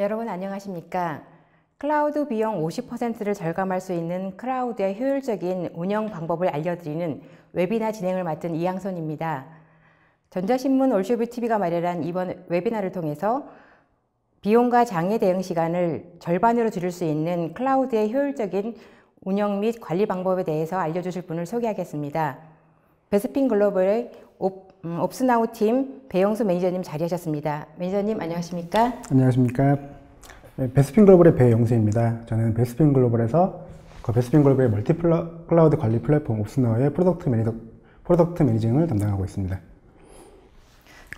여러분 안녕하십니까? 클라우드 비용 50%를 절감할 수 있는 클라우드의 효율적인 운영 방법을 알려드리는 웨비나 진행을 맡은 이양선입니다. 전자신문 올쇼뷰TV가 마련한 이번 웨비나를 통해서 비용과 장애 대응 시간을 절반으로 줄일 수 있는 클라우드의 효율적인 운영 및 관리 방법에 대해서 알려주실 분을 소개하겠습니다. 베스핀 글로벌의 옵스나우 팀 배영수 매니저님 자리하셨습니다. 매니저님 안녕하십니까? 안녕하십니까? 베스핀 글로벌의 배영수입니다. 저는 베스핀 글로벌에서 베스핀 글로벌의 멀티 클라우드 관리 플랫폼 옵스나우의 프로덕트 매니징을 담당하고 있습니다.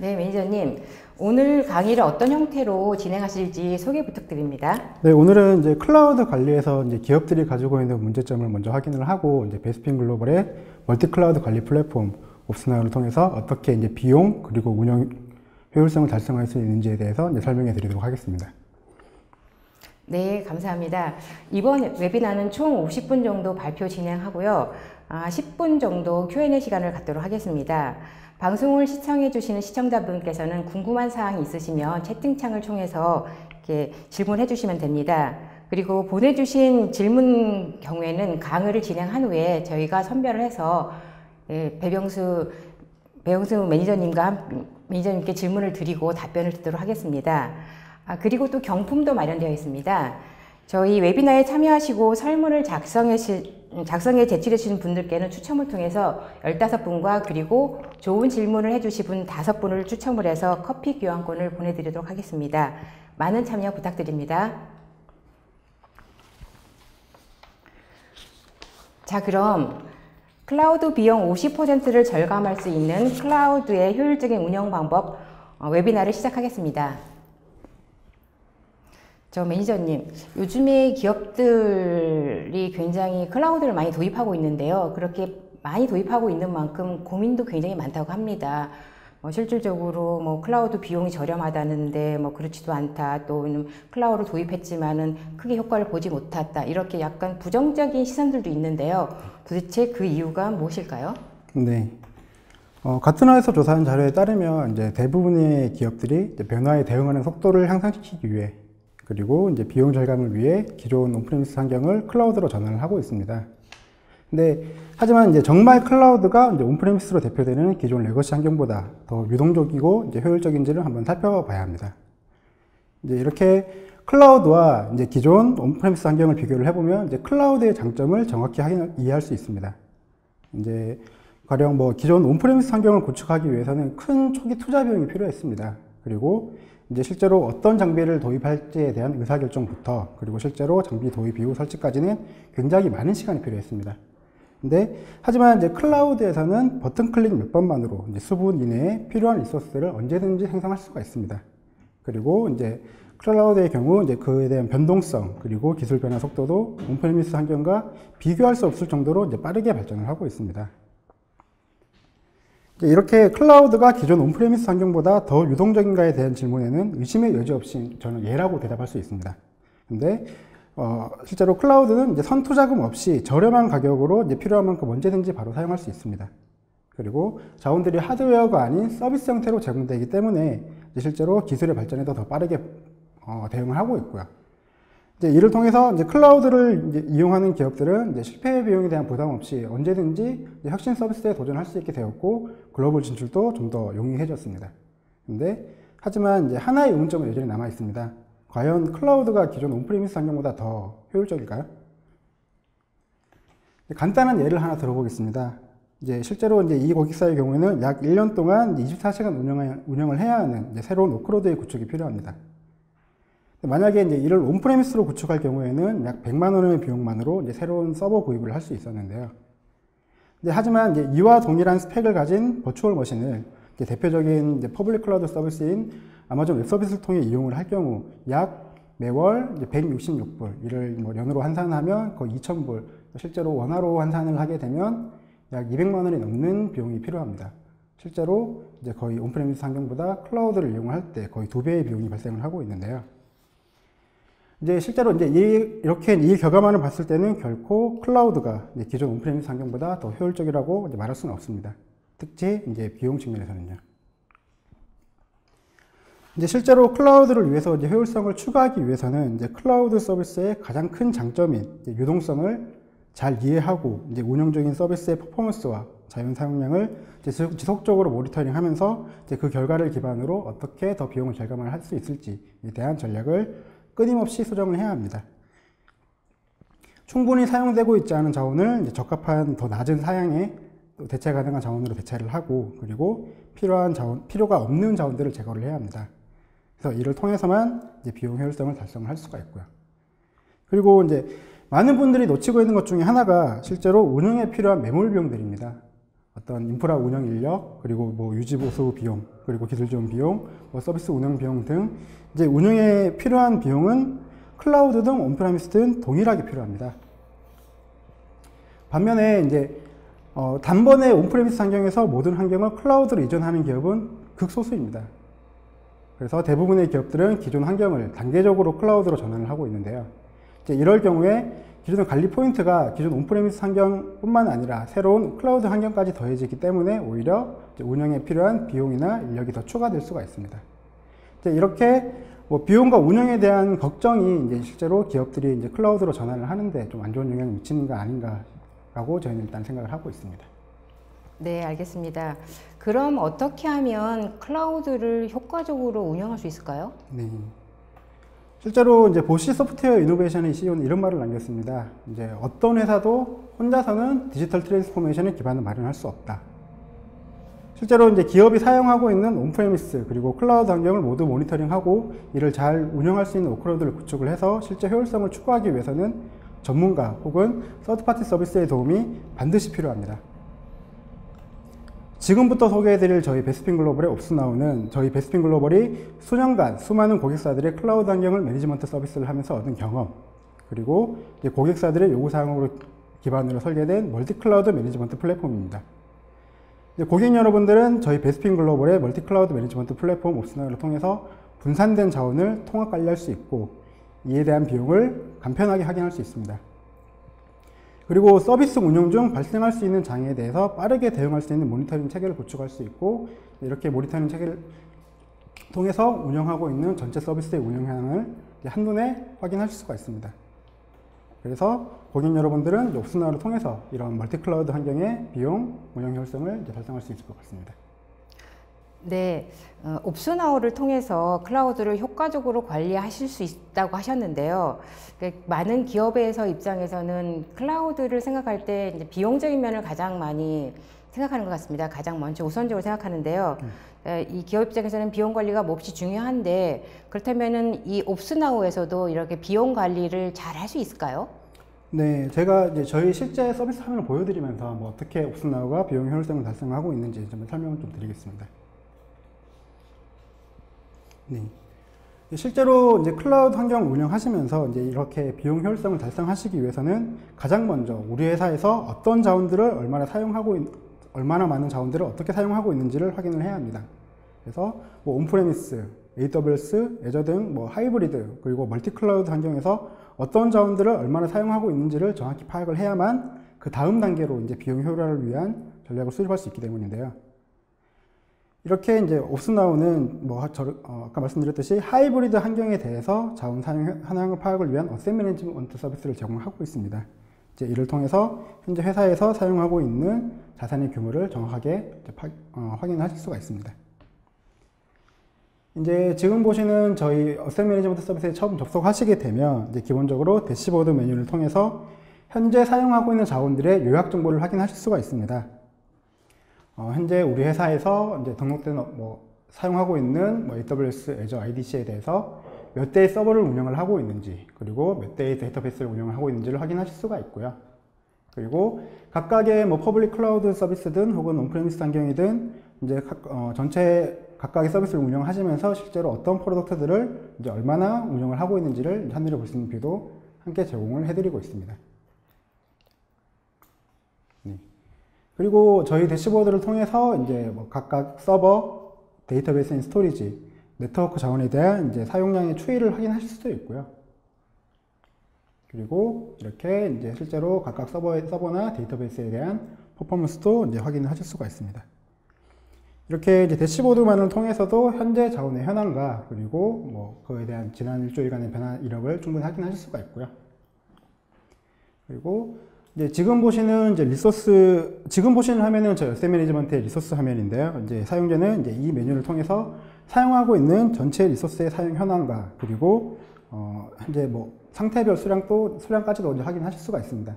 네, 매니저님. 오늘 강의를 어떤 형태로 진행하실지 소개 부탁드립니다. 네, 오늘은 이제 클라우드 관리에서 이제 기업들이 가지고 있는 문제점을 먼저 확인을 하고 이제 베스핀 글로벌의 멀티 클라우드 관리 플랫폼 옵스나우를 통해서 어떻게 이제 비용 그리고 운영 효율성을 달성할 수 있는지에 대해서 이제 설명해 드리도록 하겠습니다. 네, 감사합니다. 이번 웨비나는 총 50분 정도 발표 진행하고요. 10분 정도 Q&A 시간을 갖도록 하겠습니다. 방송을 시청해 주시는 시청자분께서는 궁금한 사항이 있으시면 채팅창을 통해서 이렇게 질문해 주시면 됩니다. 그리고 보내주신 질문 경우에는 강의를 진행한 후에 저희가 선별을 해서 배영수 매니저님께 질문을 드리고 답변을 듣도록 하겠습니다. 그리고 또 경품도 마련되어 있습니다. 저희 웨비나에 참여하시고 설문을 작성해 제출해 주신 분들께는 추첨을 통해서 15분과 그리고 좋은 질문을 해주신 분 5분을 추첨을 해서 커피 교환권을 보내드리도록 하겠습니다. 많은 참여 부탁드립니다. 자, 그럼 클라우드 비용 50%를 절감할 수 있는 클라우드의 효율적인 운영 방법 웨비나를 시작하겠습니다. 저 매니저님, 요즘에 기업들이 굉장히 클라우드를 많이 도입하고 있는데요. 그렇게 많이 도입하고 있는 만큼 고민도 굉장히 많다고 합니다. 실질적으로 클라우드 비용이 저렴하다는데 그렇지도 않다. 또 클라우드를 도입했지만은 크게 효과를 보지 못했다. 이렇게 약간 부정적인 시선들도 있는데요. 도대체 그 이유가 무엇일까요? 네. 가트너에서 조사한 자료에 따르면 이제 대부분의 기업들이 이제 변화에 대응하는 속도를 향상시키기 위해 그리고 이제 비용 절감을 위해 기존 온프레미스 환경을 클라우드로 전환을 하고 있습니다. 하지만 이제 정말 클라우드가 이제 온프레미스로 대표되는 기존 레거시 환경보다 더 유동적이고 이제 효율적인지를 한번 살펴봐야 합니다. 이제 이렇게 클라우드와 이제 기존 온프레미스 환경을 비교를 해보면 이제 클라우드의 장점을 정확히 이해할 수 있습니다. 이제 가령 기존 온프레미스 환경을 구축하기 위해서는 큰 초기 투자 비용이 필요했습니다. 그리고 이제 실제로 어떤 장비를 도입할지에 대한 의사결정부터 그리고 실제로 장비 도입 이후 설치까지는 굉장히 많은 시간이 필요했습니다. 하지만 이제 클라우드에서는 버튼 클릭 몇 번만으로 이제 수분 이내에 필요한 리소스를 언제든지 생성할 수가 있습니다. 그리고 이제 클라우드의 경우 이제 그에 대한 변동성 그리고 기술 변화 속도도 온프레미스 환경과 비교할 수 없을 정도로 이제 빠르게 발전을 하고 있습니다. 이렇게 클라우드가 기존 온프레미스 환경보다 더 유동적인가에 대한 질문에는 의심의 여지 없이 저는 예라고 대답할 수 있습니다. 근데 실제로 클라우드는 이제 선투자금 없이 저렴한 가격으로 이제 필요한 만큼 언제든지 바로 사용할 수 있습니다. 그리고 자원들이 하드웨어가 아닌 서비스 형태로 제공되기 때문에 이제 실제로 기술의 발전에도 더 빠르게 대응을 하고 있고요. 이를 통해서 이제 클라우드를 이제 이용하는 기업들은 이제 실패 비용에 대한 부담 없이 언제든지 혁신 서비스에 도전할 수 있게 되었고 글로벌 진출도 좀 더 용이해졌습니다. 하지만 이제 하나의 의문점은 여전히 남아 있습니다. 과연 클라우드가 기존 온프리미스 환경보다 더 효율적일까요? 간단한 예를 하나 들어보겠습니다. 실제로 이 고객사의 경우에는 약 1년 동안 24시간 운영을 해야 하는 새로운 워크로드의 구축이 필요합니다. 만약에 이를 온프레미스로 구축할 경우에는 약 100만 원의 비용만으로 새로운 서버 구입을 할 수 있었는데요. 하지만 이와 동일한 스펙을 가진 버추얼 머신을 대표적인 퍼블릭 클라우드 서비스인 아마존 웹 서비스를 통해 이용을 할 경우 약 매월 166불, 이를 연으로 환산하면 거의 2,000불, 실제로 원화로 환산을 하게 되면 약 200만 원이 넘는 비용이 필요합니다. 실제로 거의 온프레미스 환경보다 클라우드를 이용할 때 거의 2배의 비용이 발생을 하고 있는데요. 실제로 이렇게 이 결과만을 봤을 때는 결코 클라우드가 기존 온프레미스 환경보다 더 효율적이라고 말할 수는 없습니다. 특히 비용 측면에서는요. 이제 실제로 클라우드를 위해서 이제 효율성을 추가하기 위해서는 이제 클라우드 서비스의 가장 큰 장점인 이제 유동성을 잘 이해하고 이제 운영적인 서비스의 퍼포먼스와 자연 사용량을 이제 지속적으로 모니터링하면서 이제 그 결과를 기반으로 어떻게 더 비용을 절감을 할 수 있을지에 대한 전략을 끊임없이 수정을 해야 합니다. 충분히 사용되고 있지 않은 자원을 이제 적합한 더 낮은 사양에 대체 가능한 자원으로 대체를 하고, 그리고 필요가 없는 자원들을 제거를 해야 합니다. 그래서 이를 통해서만 이제 비용 효율성을 달성을 할 수가 있고요. 그리고 이제 많은 분들이 놓치고 있는 것 중에 하나가 실제로 운영에 필요한 매몰 비용들입니다. 어떤 인프라 운영 인력, 그리고 뭐 유지 보수 비용, 그리고 기술 지원 비용, 뭐 서비스 운영 비용 등 이제 운영에 필요한 비용은 클라우드 등 온프레미스든 동일하게 필요합니다. 반면에 이제 단번에 온프레미스 환경에서 모든 환경을 클라우드로 이전하는 기업은 극소수입니다. 그래서 대부분의 기업들은 기존 환경을 단계적으로 클라우드로 전환을 하고 있는데요. 이제 이럴 경우에 기존의 관리 포인트가 기존 온프레미스 환경뿐만 아니라 새로운 클라우드 환경까지 더해지기 때문에 오히려 운영에 필요한 비용이나 인력이 더 추가될 수가 있습니다. 이제 이렇게 뭐 비용과 운영에 대한 걱정이 이제 실제로 기업들이 이제 클라우드로 전환을 하는데 좀 안 좋은 영향을 미치는 거 아닌가라고 저희는 일단 생각을 하고 있습니다. 네, 알겠습니다. 그럼 어떻게 하면 클라우드를 효과적으로 운영할 수 있을까요? 네. 실제로 이제 보시 소프트웨어 이노베이션의 CEO는 이런 말을 남겼습니다. 이제 어떤 회사도 혼자서는 디지털 트랜스포메이션의 기반을 마련할 수 없다. 실제로 이제 기업이 사용하고 있는 온프레미스 그리고 클라우드 환경을 모두 모니터링하고 이를 잘 운영할 수 있는 워크로드를 구축을 해서 실제 효율성을 추구하기 위해서는 전문가 혹은 서드파티 서비스의 도움이 반드시 필요합니다. 지금부터 소개해드릴 저희 베스핀 글로벌의 옵스나우는 저희 베스핀 글로벌이 수년간 수많은 고객사들의 클라우드 환경을 매니지먼트 서비스를 하면서 얻은 경험, 그리고 고객사들의 요구사항으로 기반으로 설계된 멀티 클라우드 매니지먼트 플랫폼입니다. 고객 여러분들은 저희 베스핀 글로벌의 멀티 클라우드 매니지먼트 플랫폼 옵스나우를 통해서 분산된 자원을 통합 관리할 수 있고 이에 대한 비용을 간편하게 확인할 수 있습니다. 그리고 서비스 운영 중 발생할 수 있는 장애에 대해서 빠르게 대응할 수 있는 모니터링 체계를 구축할 수 있고, 이렇게 모니터링 체계를 통해서 운영하고 있는 전체 서비스의 운영 현황을 한눈에 확인하실 수가 있습니다. 그래서 고객 여러분들은 옵스나우를 통해서 이런 멀티 클라우드 환경의 비용, 운영 효율성을 달성할 수 있을 것 같습니다. 네, 옵스나우를 통해서 클라우드를 효과적으로 관리하실 수 있다고 하셨는데요. 많은 기업에서 입장에서는 클라우드를 생각할 때 이제 비용적인 면을 가장 많이 생각하는 것 같습니다. 가장 먼저 우선적으로 생각하는데요. 이 기업 입장에서는 비용 관리가 몹시 중요한데, 그렇다면은 이 옵스나우에서도 이렇게 비용 관리를 잘 할 수 있을까요? 네, 제가 이제 저희 실제 서비스 화면을 보여드리면서 뭐 어떻게 옵스나우가 비용 효율성을 달성하고 있는지 좀 설명을 좀 드리겠습니다. 네. 실제로 이제 클라우드 환경 운영하시면서 이제 이렇게 비용 효율성을 달성하시기 위해서는 가장 먼저 우리 회사에서 어떤 자원들을 얼마나 많은 자원들을 어떻게 사용하고 있는지를 확인을 해야 합니다. 그래서 뭐 온프레미스, AWS, 애저 등 뭐 하이브리드 그리고 멀티 클라우드 환경에서 어떤 자원들을 얼마나 사용하고 있는지를 정확히 파악을 해야만 그 다음 단계로 이제 비용 효율화를 위한 전략을 수립할 수 있기 때문인데요. 이렇게 이제 옵스나우는 뭐 아까 말씀드렸듯이 하이브리드 환경에 대해서 자원 사용 현황 파악을 위한 어셋 매니지먼트 서비스를 제공하고 있습니다. 이제 이를 통해서 현재 회사에서 사용하고 있는 자산의 규모를 정확하게 확인하실 수가 있습니다. 이제 지금 보시는 저희 어셋 매니지먼트 서비스에 처음 접속하시게 되면 이제 기본적으로 대시보드 메뉴를 통해서 현재 사용하고 있는 자원들의 요약 정보를 확인하실 수가 있습니다. 현재 우리 회사에서 이제 등록된 사용하고 있는 AWS, 애저, IDC에 대해서 몇 대의 서버를 운영을 하고 있는지, 그리고 몇 대의 데이터베이스를 운영을 하고 있는지를 확인하실 수가 있고요. 그리고 각각의 퍼블릭 클라우드 서비스든 혹은 온프레미스 환경이든 이제 전체 각각의 서비스를 운영하시면서 실제로 어떤 프로덕트들을 이제 얼마나 운영을 하고 있는지를 한눈에 볼 수 있는 뷰도 함께 제공을 해드리고 있습니다. 네. 그리고 저희 대시보드를 통해서 이제 각각 서버, 데이터베이스 앤 스토리지, 네트워크 자원에 대한 이제 사용량의 추이를 확인하실 수도 있고요. 그리고 이렇게 이제 실제로 각각 서버나 데이터베이스에 대한 퍼포먼스도 이제 확인을 하실 수가 있습니다. 이렇게 이제 대시보드만을 통해서도 현재 자원의 현황과 그리고 뭐 그에 대한 지난 일주일간의 변화 이력을 충분히 확인하실 수가 있고요. 그리고 이제 지금 보시는 이제 지금 보시는 화면은 저 열쇠 매니지먼트의 리소스 화면인데요. 이제 사용자는 이제 이 메뉴를 통해서 사용하고 있는 전체 리소스의 사용 현황과 그리고 현재 뭐 상태별 수량까지도 이제 확인하실 수가 있습니다.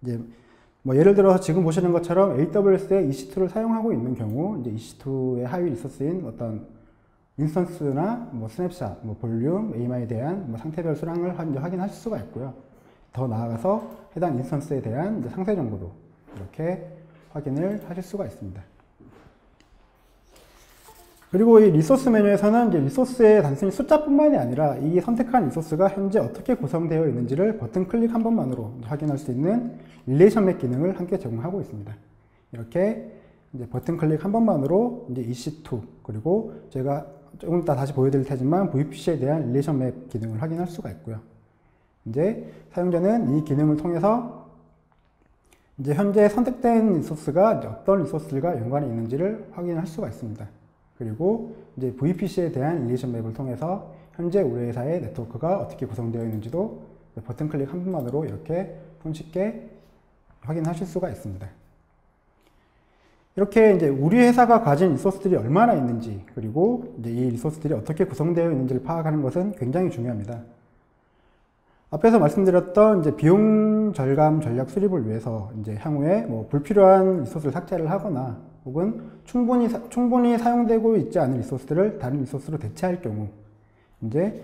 이제 뭐 예를 들어서 지금 보시는 것처럼 AWS의 EC2를 사용하고 있는 경우 이제 EC2의 하위 리소스인 어떤 인스턴스나 뭐 스냅샷, 뭐 볼륨, AMI에 대한 뭐 상태별 수량을 이제 확인하실 수가 있고요. 더 나아가서 해당 인스턴스에 대한 이제 상세 정보도 이렇게 확인을 하실 수가 있습니다. 그리고 이 리소스 메뉴에서는 이제 리소스의 단순히 숫자뿐만이 아니라 이 선택한 리소스가 현재 어떻게 구성되어 있는지를 버튼 클릭 한 번만으로 확인할 수 있는 릴레이션 맵 기능을 함께 제공하고 있습니다. 이렇게 이제 버튼 클릭 한 번만으로 이제 EC2 그리고 제가 조금 이따 다시 보여드릴 테지만 VPC에 대한 릴레이션 맵 기능을 확인할 수가 있고요. 이제 사용자는 이 기능을 통해서 이제 현재 선택된 리소스가 어떤 리소스들과 연관이 있는지를 확인할 수가 있습니다. 그리고 이제 VPC에 대한 릴레이션 맵을 통해서 현재 우리 회사의 네트워크가 어떻게 구성되어 있는지도 버튼 클릭 한 번만으로 이렇게 손쉽게 확인하실 수가 있습니다. 이렇게 이제 우리 회사가 가진 리소스들이 얼마나 있는지 그리고 이제 이 리소스들이 어떻게 구성되어 있는지를 파악하는 것은 굉장히 중요합니다. 앞에서 말씀드렸던 이제 비용 절감 전략 수립을 위해서 이제 향후에 뭐 불필요한 리소스를 삭제를 하거나 혹은 충분히 사용되고 있지 않은 리소스들을 다른 리소스로 대체할 경우 이제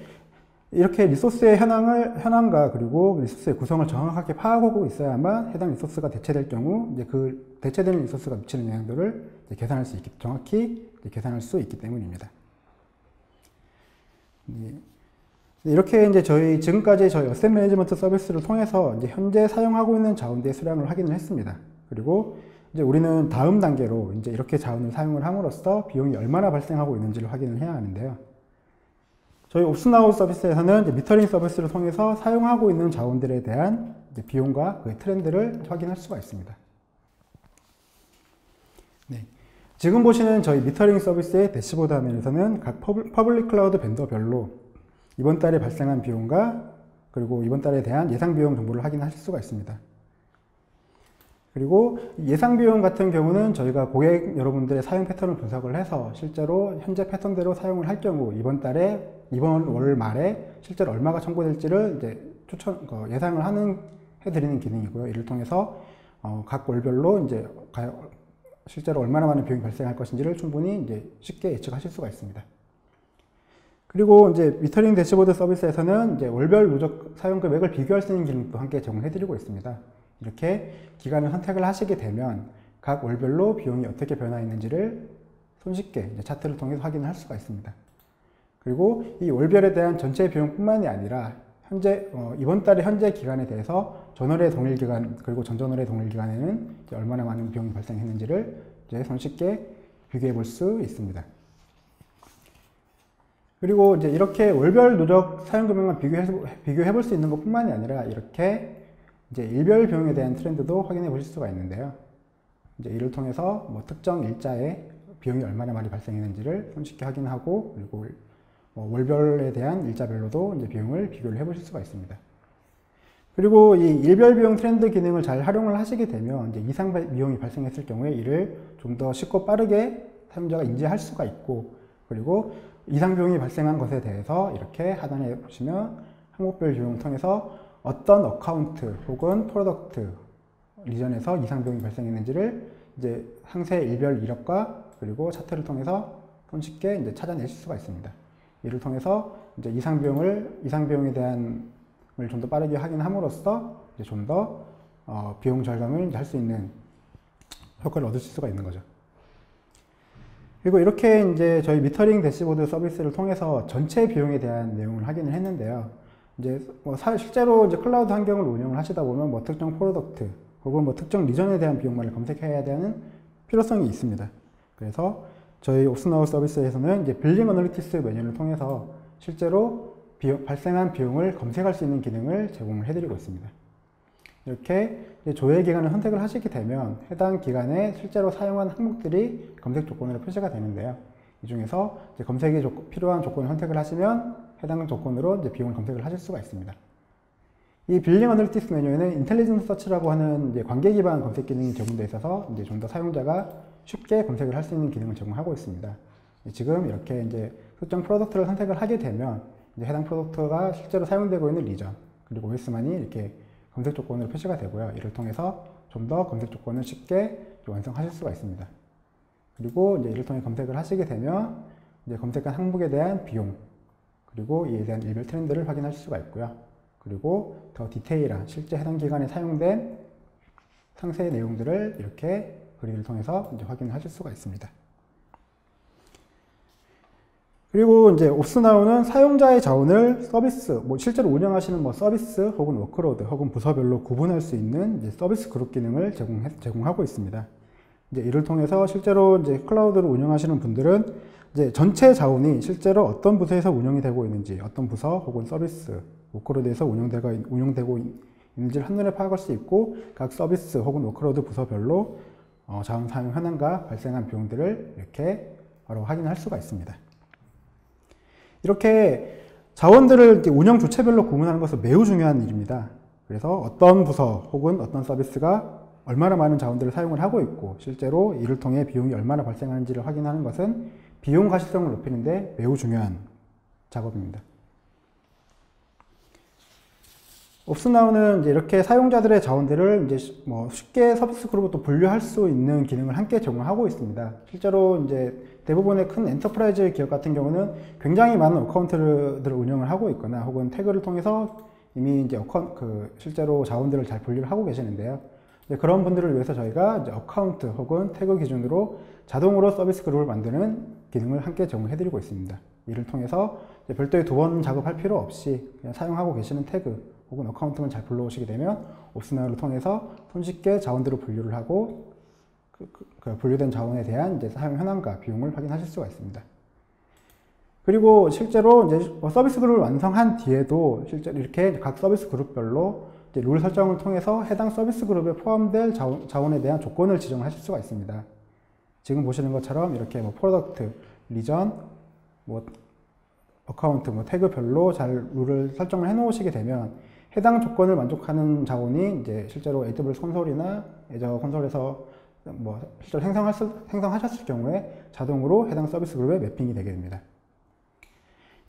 이렇게 리소스의 현황과 그리고 리소스의 구성을 정확하게 파악하고 있어야만 해당 리소스가 대체될 경우 이제 그 대체되는 리소스가 미치는 영향들을 정확히 계산할 수 있기 때문입니다. 이렇게 이제 지금까지 저희 어셋 매니지먼트 서비스를 통해서 이제 현재 사용하고 있는 자원들의 수량을 확인을 했습니다. 그리고 이제 우리는 다음 단계로 이제 이렇게 자원을 사용을 함으로써 비용이 얼마나 발생하고 있는지를 확인을 해야 하는데요. 저희 옵스나우 서비스에서는 이제 미터링 서비스를 통해서 사용하고 있는 자원들에 대한 이제 비용과 그 트렌드를 확인할 수가 있습니다. 네. 지금 보시는 저희 미터링 서비스의 대시보드 화면에서는 각 퍼블릭 클라우드 벤더별로 이번 달에 발생한 비용과 그리고 이번 달에 대한 예상 비용 정보를 확인하실 수가 있습니다. 그리고 예상 비용 같은 경우는 저희가 고객 여러분들의 사용 패턴을 분석을 해서 실제로 현재 패턴대로 사용을 할 경우 이번 월 말에 실제로 얼마가 청구될지를 이제 예상을 해드리는 기능이고요. 이를 통해서 각 월별로 이제 실제로 얼마나 많은 비용이 발생할 것인지를 충분히 이제 쉽게 예측하실 수가 있습니다. 그리고 이제 미터링 대시보드 서비스에서는 이제 월별 누적 사용 금액을 비교할 수 있는 기능도 함께 제공해드리고 있습니다. 이렇게 기간을 선택을 하시게 되면 각 월별로 비용이 어떻게 변화했는지를 손쉽게 이제 차트를 통해서 확인을 할 수가 있습니다. 그리고 이 월별에 대한 전체 비용뿐만이 아니라 이번 달의 현재 기간에 대해서 전월의 동일 기간 그리고 전전월의 동일 기간에는 이제 얼마나 많은 비용이 발생했는지를 이제 손쉽게 비교해 볼 수 있습니다. 그리고 이제 이렇게 월별 누적 사용 금액만 비교해 볼 수 있는 것뿐만이 아니라 이렇게 이제 일별 비용에 대한 트렌드도 확인해 보실 수가 있는데요. 이제 이를 통해서 뭐 특정 일자에 비용이 얼마나 많이 발생했는지를 손쉽게 확인하고 그리고 월별에 대한 일자별로도 이제 비용을 비교를 해 보실 수가 있습니다. 그리고 이 일별 비용 트렌드 기능을 잘 활용을 하시게 되면 이제 이상 비용이 발생했을 경우에 이를 좀 더 쉽고 빠르게 사용자가 인지할 수가 있고 그리고 이상 비용이 발생한 것에 대해서 이렇게 하단에 보시면 항목별 비용을 통해서 어떤 어카운트 혹은 프로덕트 리전에서 이상 비용이 발생했는지를 이제 상세 일별 이력과 그리고 차트를 통해서 손쉽게 이제 찾아내실 수가 있습니다. 이를 통해서 이제 이상 비용에 대한 걸 좀 더 빠르게 확인함으로써 이제 좀 더 비용 절감을 할 수 있는 효과를 얻으실 수가 있는 거죠. 그리고 이렇게 이제 저희 미터링 대시보드 서비스를 통해서 전체 비용에 대한 내용을 확인을 했는데요. 이제 실제로 이제 클라우드 환경을 운영을 하시다 보면 뭐 특정 프로덕트 혹은 뭐 특정 리전에 대한 비용만을 검색해야 되는 필요성이 있습니다. 그래서 저희 옵스나우 서비스에서는 이제 빌링 어널리티스 메뉴를 통해서 실제로 발생한 비용을 검색할 수 있는 기능을 제공을 해드리고 있습니다. 이렇게 조회 기간을 선택을 하시게 되면 해당 기간에 실제로 사용한 항목들이 검색 조건으로 표시가 되는데요. 이 중에서 이제 검색이 필요한 조건을 선택을 하시면 해당 조건으로 이제 비용을 검색을 하실 수가 있습니다. 이 빌링 어널리티스 메뉴에는 인텔리전스 서치라고 하는 이제 관계 기반 검색 기능이 제공되어 있어서 이제 좀 더 사용자가 쉽게 검색을 할 수 있는 기능을 제공하고 있습니다. 지금 이렇게 이제 특정 프로덕트를 선택을 하게 되면 이제 해당 프로덕트가 실제로 사용되고 있는 리전 그리고 OS만이 이렇게 검색 조건으로 표시가 되고요. 이를 통해서 좀 더 검색 조건을 쉽게 완성하실 수가 있습니다. 그리고 이제 이를 통해 검색을 하시게 되면 이제 검색한 항목에 대한 비용 그리고 이에 대한 일별 트렌드를 확인하실 수가 있고요. 그리고 더 디테일한 실제 해당 기간에 사용된 상세 내용들을 이렇게 그리드를 통해서 이제 확인하실 수가 있습니다. 그리고 이제 옵스나우는 사용자의 자원을 서비스, 실제로 운영하시는 서비스 혹은 워크로드 혹은 부서별로 구분할 수 있는 이제 서비스 그룹 기능을 제공하고 있습니다. 이제 이를 통해서 실제로 이제 클라우드를 운영하시는 분들은 이제 전체 자원이 실제로 어떤 부서에서 운영이 되고 있는지, 어떤 부서 혹은 서비스, 워크로드에서 운영되고 있는지를 한눈에 파악할 수 있고, 각 서비스 혹은 워크로드 부서별로 자원 사용 현황과 발생한 비용들을 이렇게 바로 확인할 수가 있습니다. 이렇게 자원들을 운영 주체별로 구분하는 것은 매우 중요한 일입니다. 그래서 어떤 부서 혹은 어떤 서비스가 얼마나 많은 자원들을 사용을 하고 있고 실제로 이를 통해 비용이 얼마나 발생하는지를 확인하는 것은 비용 가시성을 높이는 데 매우 중요한 작업입니다. 옵스나우는 이제 이렇게 사용자들의 자원들을 이제 쉽게 서비스 그룹으로 분류할 수 있는 기능을 함께 제공하고 있습니다. 실제로 이제 대부분의 큰 엔터프라이즈 기업 같은 경우는 굉장히 많은 어카운트들을 운영을 하고 있거나 혹은 태그를 통해서 이미 이제 실제로 자원들을 잘 분류를 하고 계시는데요. 그런 분들을 위해서 저희가 이제 어카운트 혹은 태그 기준으로 자동으로 서비스 그룹을 만드는 기능을 함께 제공해드리고 있습니다. 이를 통해서 별도의 두 번 작업할 필요 없이 그냥 사용하고 계시는 태그 혹은 어카운트만 잘 불러오시게 되면 옵스나우를 통해서 손쉽게 자원들을 분류를 하고 그 분류된 자원에 대한 이제 사용 현황과 비용을 확인하실 수가 있습니다. 그리고 실제로 이제 서비스 그룹을 완성한 뒤에도 실제로 이렇게 각 서비스 그룹별로 이제 룰 설정을 통해서 해당 서비스 그룹에 포함될 자원에 대한 조건을 지정하실 수가 있습니다. 지금 보시는 것처럼 이렇게 프로덕트, 리전, 어카운트, 태그별로 잘 룰을 설정을 해 놓으시게 되면 해당 조건을 만족하는 자원이 이제 실제로 AWS 콘솔이나 애저 콘솔에서 실제로 생성하셨을 경우에 자동으로 해당 서비스 그룹에 매핑이 되게 됩니다.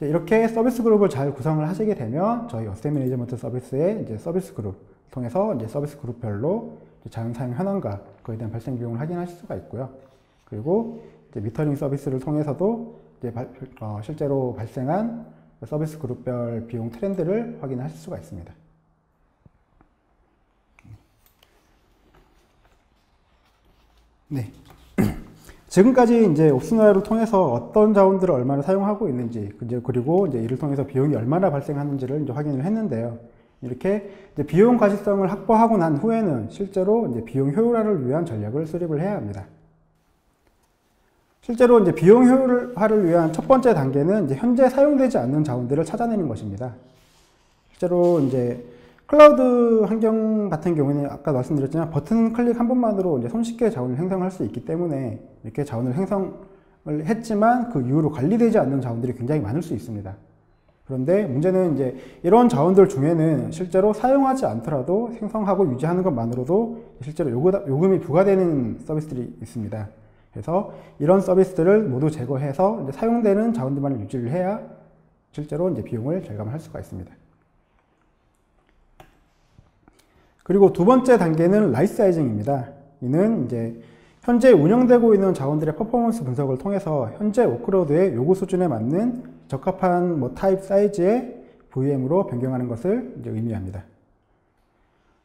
이렇게 서비스 그룹을 잘 구성을 하시게 되면 저희 어셋 매니지먼트 서비스의 이제 서비스 그룹 통해서 이제 서비스 그룹별로 자원 사용 현황과 그에 대한 발생 비용을 확인하실 수가 있고요. 그리고 이제 미터링 서비스를 통해서도 이제 실제로 발생한 서비스 그룹별 비용 트렌드를 확인하실 수가 있습니다. 네. 지금까지 이제 옵스나우를 통해서 어떤 자원들을 얼마나 사용하고 있는지, 그리고 이제 이를 통해서 비용이 얼마나 발생하는지를 이제 확인을 했는데요. 이렇게 이제 비용 가시성을 확보하고 난 후에는 실제로 이제 비용 효율화를 위한 전략을 수립을 해야 합니다. 실제로 이제 비용 효율화를 위한 첫 번째 단계는 이제 현재 사용되지 않는 자원들을 찾아내는 것입니다. 실제로 이제 클라우드 환경 같은 경우에는 아까 말씀드렸지만 버튼 클릭 한 번만으로 이제 손쉽게 자원을 생성할 수 있기 때문에 이렇게 자원을 생성을 했지만 그 이후로 관리되지 않는 자원들이 굉장히 많을 수 있습니다. 그런데 문제는 이제 이런 자원들 중에는 실제로 사용하지 않더라도 생성하고 유지하는 것만으로도 실제로 요금이 부과되는 서비스들이 있습니다. 그래서 이런 서비스들을 모두 제거해서 이제 사용되는 자원들만을 유지를 해야 실제로 이제 비용을 절감할 수가 있습니다. 그리고 두 번째 단계는 라이트 사이징입니다. 이는 이제 현재 운영되고 있는 자원들의 퍼포먼스 분석을 통해서 현재 워크로드의 요구 수준에 맞는 적합한 타입 사이즈의 VM으로 변경하는 것을 이제 의미합니다.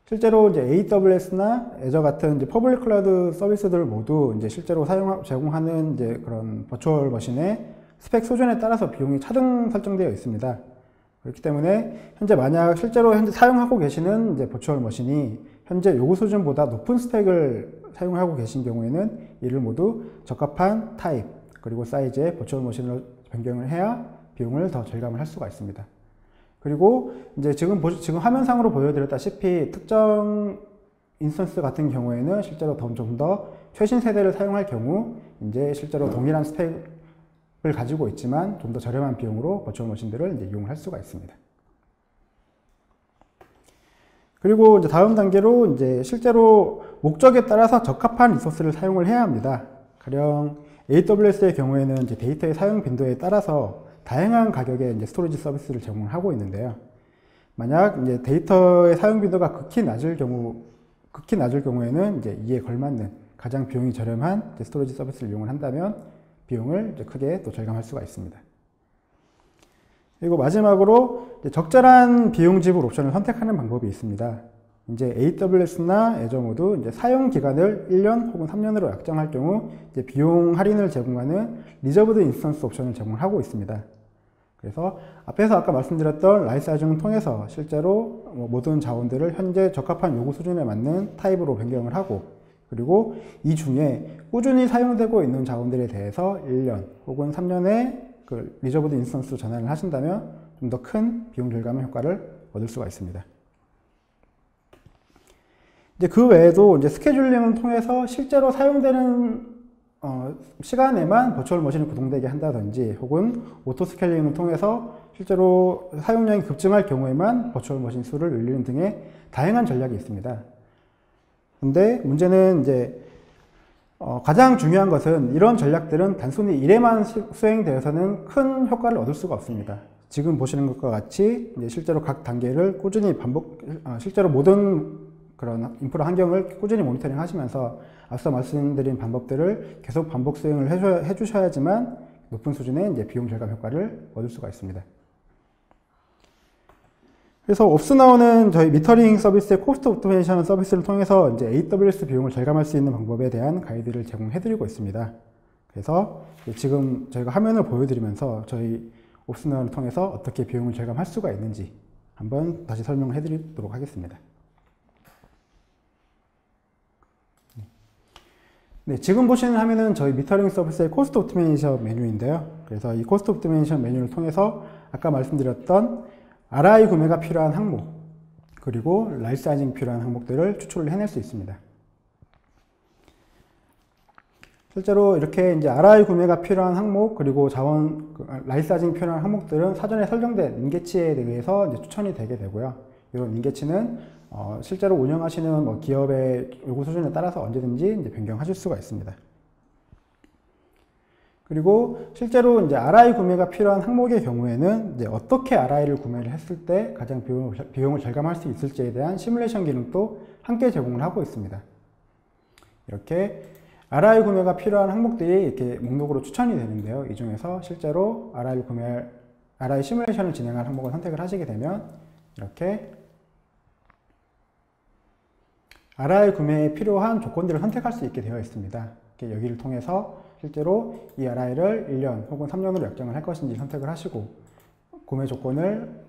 실제로 이제 AWS나 애저 같은 이제 퍼블릭 클라우드 서비스들 모두 이제 실제로 제공하는 이제 그런 버추얼 머신의 스펙 수준에 따라서 비용이 차등 설정되어 있습니다. 그렇기 때문에 실제로 현재 사용하고 계시는 이제 버추얼 머신이 현재 요구 수준보다 높은 스펙을 사용하고 계신 경우에는 이를 모두 적합한 타입 그리고 사이즈의 버추얼 머신으로 변경을 해야 비용을 더 절감을 할 수가 있습니다. 그리고 이제 지금 화면상으로 보여드렸다시피 특정 인스턴스 같은 경우에는 실제로 좀 더 최신 세대를 사용할 경우 이제 실제로 동일한 스펙을 가지고 있지만 좀 더 저렴한 비용으로 버추얼 머신들을 이제 이용할 수가 있습니다. 그리고 이제 다음 단계로 이제 실제로 목적에 따라서 적합한 리소스를 사용을 해야 합니다. 가령 AWS의 경우에는 이제 데이터의 사용 빈도에 따라서 다양한 가격의 이제 스토리지 서비스를 제공하고 있는데요. 만약 이제 데이터의 사용 빈도가 극히 낮을 경우에는 이제 이에 걸맞는 가장 비용이 저렴한 스토리지 서비스를 이용을 한다면 비용을 이제 크게 또 절감할 수가 있습니다. 그리고 마지막으로 적절한 비용 지불 옵션을 선택하는 방법이 있습니다. 이제 AWS나 애저 모두 이제 사용 기간을 1년 혹은 3년으로 약정할 경우 이제 비용 할인을 제공하는 리저브드 인스턴스 옵션을 제공하고 있습니다. 그래서 앞에서 아까 말씀드렸던 라이사이징을 통해서 실제로 모든 자원들을 현재 적합한 요구 수준에 맞는 타입으로 변경을 하고, 그리고 이 중에 꾸준히 사용되고 있는 자원들에 대해서 1년 혹은 3년의 그 리저브드 인스턴스로 전환을 하신다면 좀 더 큰 비용 절감의 효과를 얻을 수가 있습니다. 이제 그 외에도 이제 스케줄링을 통해서 실제로 사용되는 시간에만 버추얼 머신이 구동되게 한다든지, 혹은 오토 스케일링을 통해서 실제로 사용량이 급증할 경우에만 버추얼 머신 수를 늘리는 등의 다양한 전략이 있습니다. 근데 문제는 이제 가장 중요한 것은 이런 전략들은 단순히 일에만 수행되어서는 큰 효과를 얻을 수가 없습니다. 지금 보시는 것과 같이 이제 실제로 각 단계를 꾸준히 실제로 모든 그런 인프라 환경을 꾸준히 모니터링 하시면서 앞서 말씀드린 방법들을 계속 반복 수행을 해주셔야지만 높은 수준의 이제 비용 절감 효과를 얻을 수가 있습니다. 그래서 옵스나우는 저희 미터링 서비스의 코스트 옵티메이션 서비스를 통해서 이제 AWS 비용을 절감할 수 있는 방법에 대한 가이드를 제공해드리고 있습니다. 그래서 지금 저희가 화면을 보여드리면서 저희 옵스나우를 통해서 어떻게 비용을 절감할 수가 있는지 한번 다시 설명을 해드리도록 하겠습니다. 네, 지금 보시는 화면은 저희 미터링 서비스의 코스트 옵티메이션 메뉴인데요. 그래서 이 코스트 옵티메이션 메뉴를 통해서 아까 말씀드렸던 RI 구매가 필요한 항목, 그리고 라이사이징이 필요한 항목들을 추출을 해낼 수 있습니다. 실제로 이렇게 이제 RI 구매가 필요한 항목, 그리고 라이사이징이 필요한 항목들은 사전에 설정된 인계치에 의해서 이제 추천이 되게 되고요. 이런 인계치는 실제로 운영하시는 기업의 요구 수준에 따라서 언제든지 이제 변경하실 수가 있습니다. 그리고 실제로 이제 RI 구매가 필요한 항목의 경우에는 이제 어떻게 RI를 구매를 했을 때 가장 비용을 절감할 수 있을지에 대한 시뮬레이션 기능도 함께 제공을 하고 있습니다. 이렇게 RI 구매가 필요한 항목들이 이렇게 목록으로 추천이 되는데요. 이 중에서 실제로 RI 시뮬레이션을 진행할 항목을 선택을 하시게 되면 이렇게 RI 구매에 필요한 조건들을 선택할 수 있게 되어 있습니다. 여기를 통해서 실제로 이 RI를 1년 혹은 3년으로 약정을 할 것인지 선택을 하시고, 구매 조건을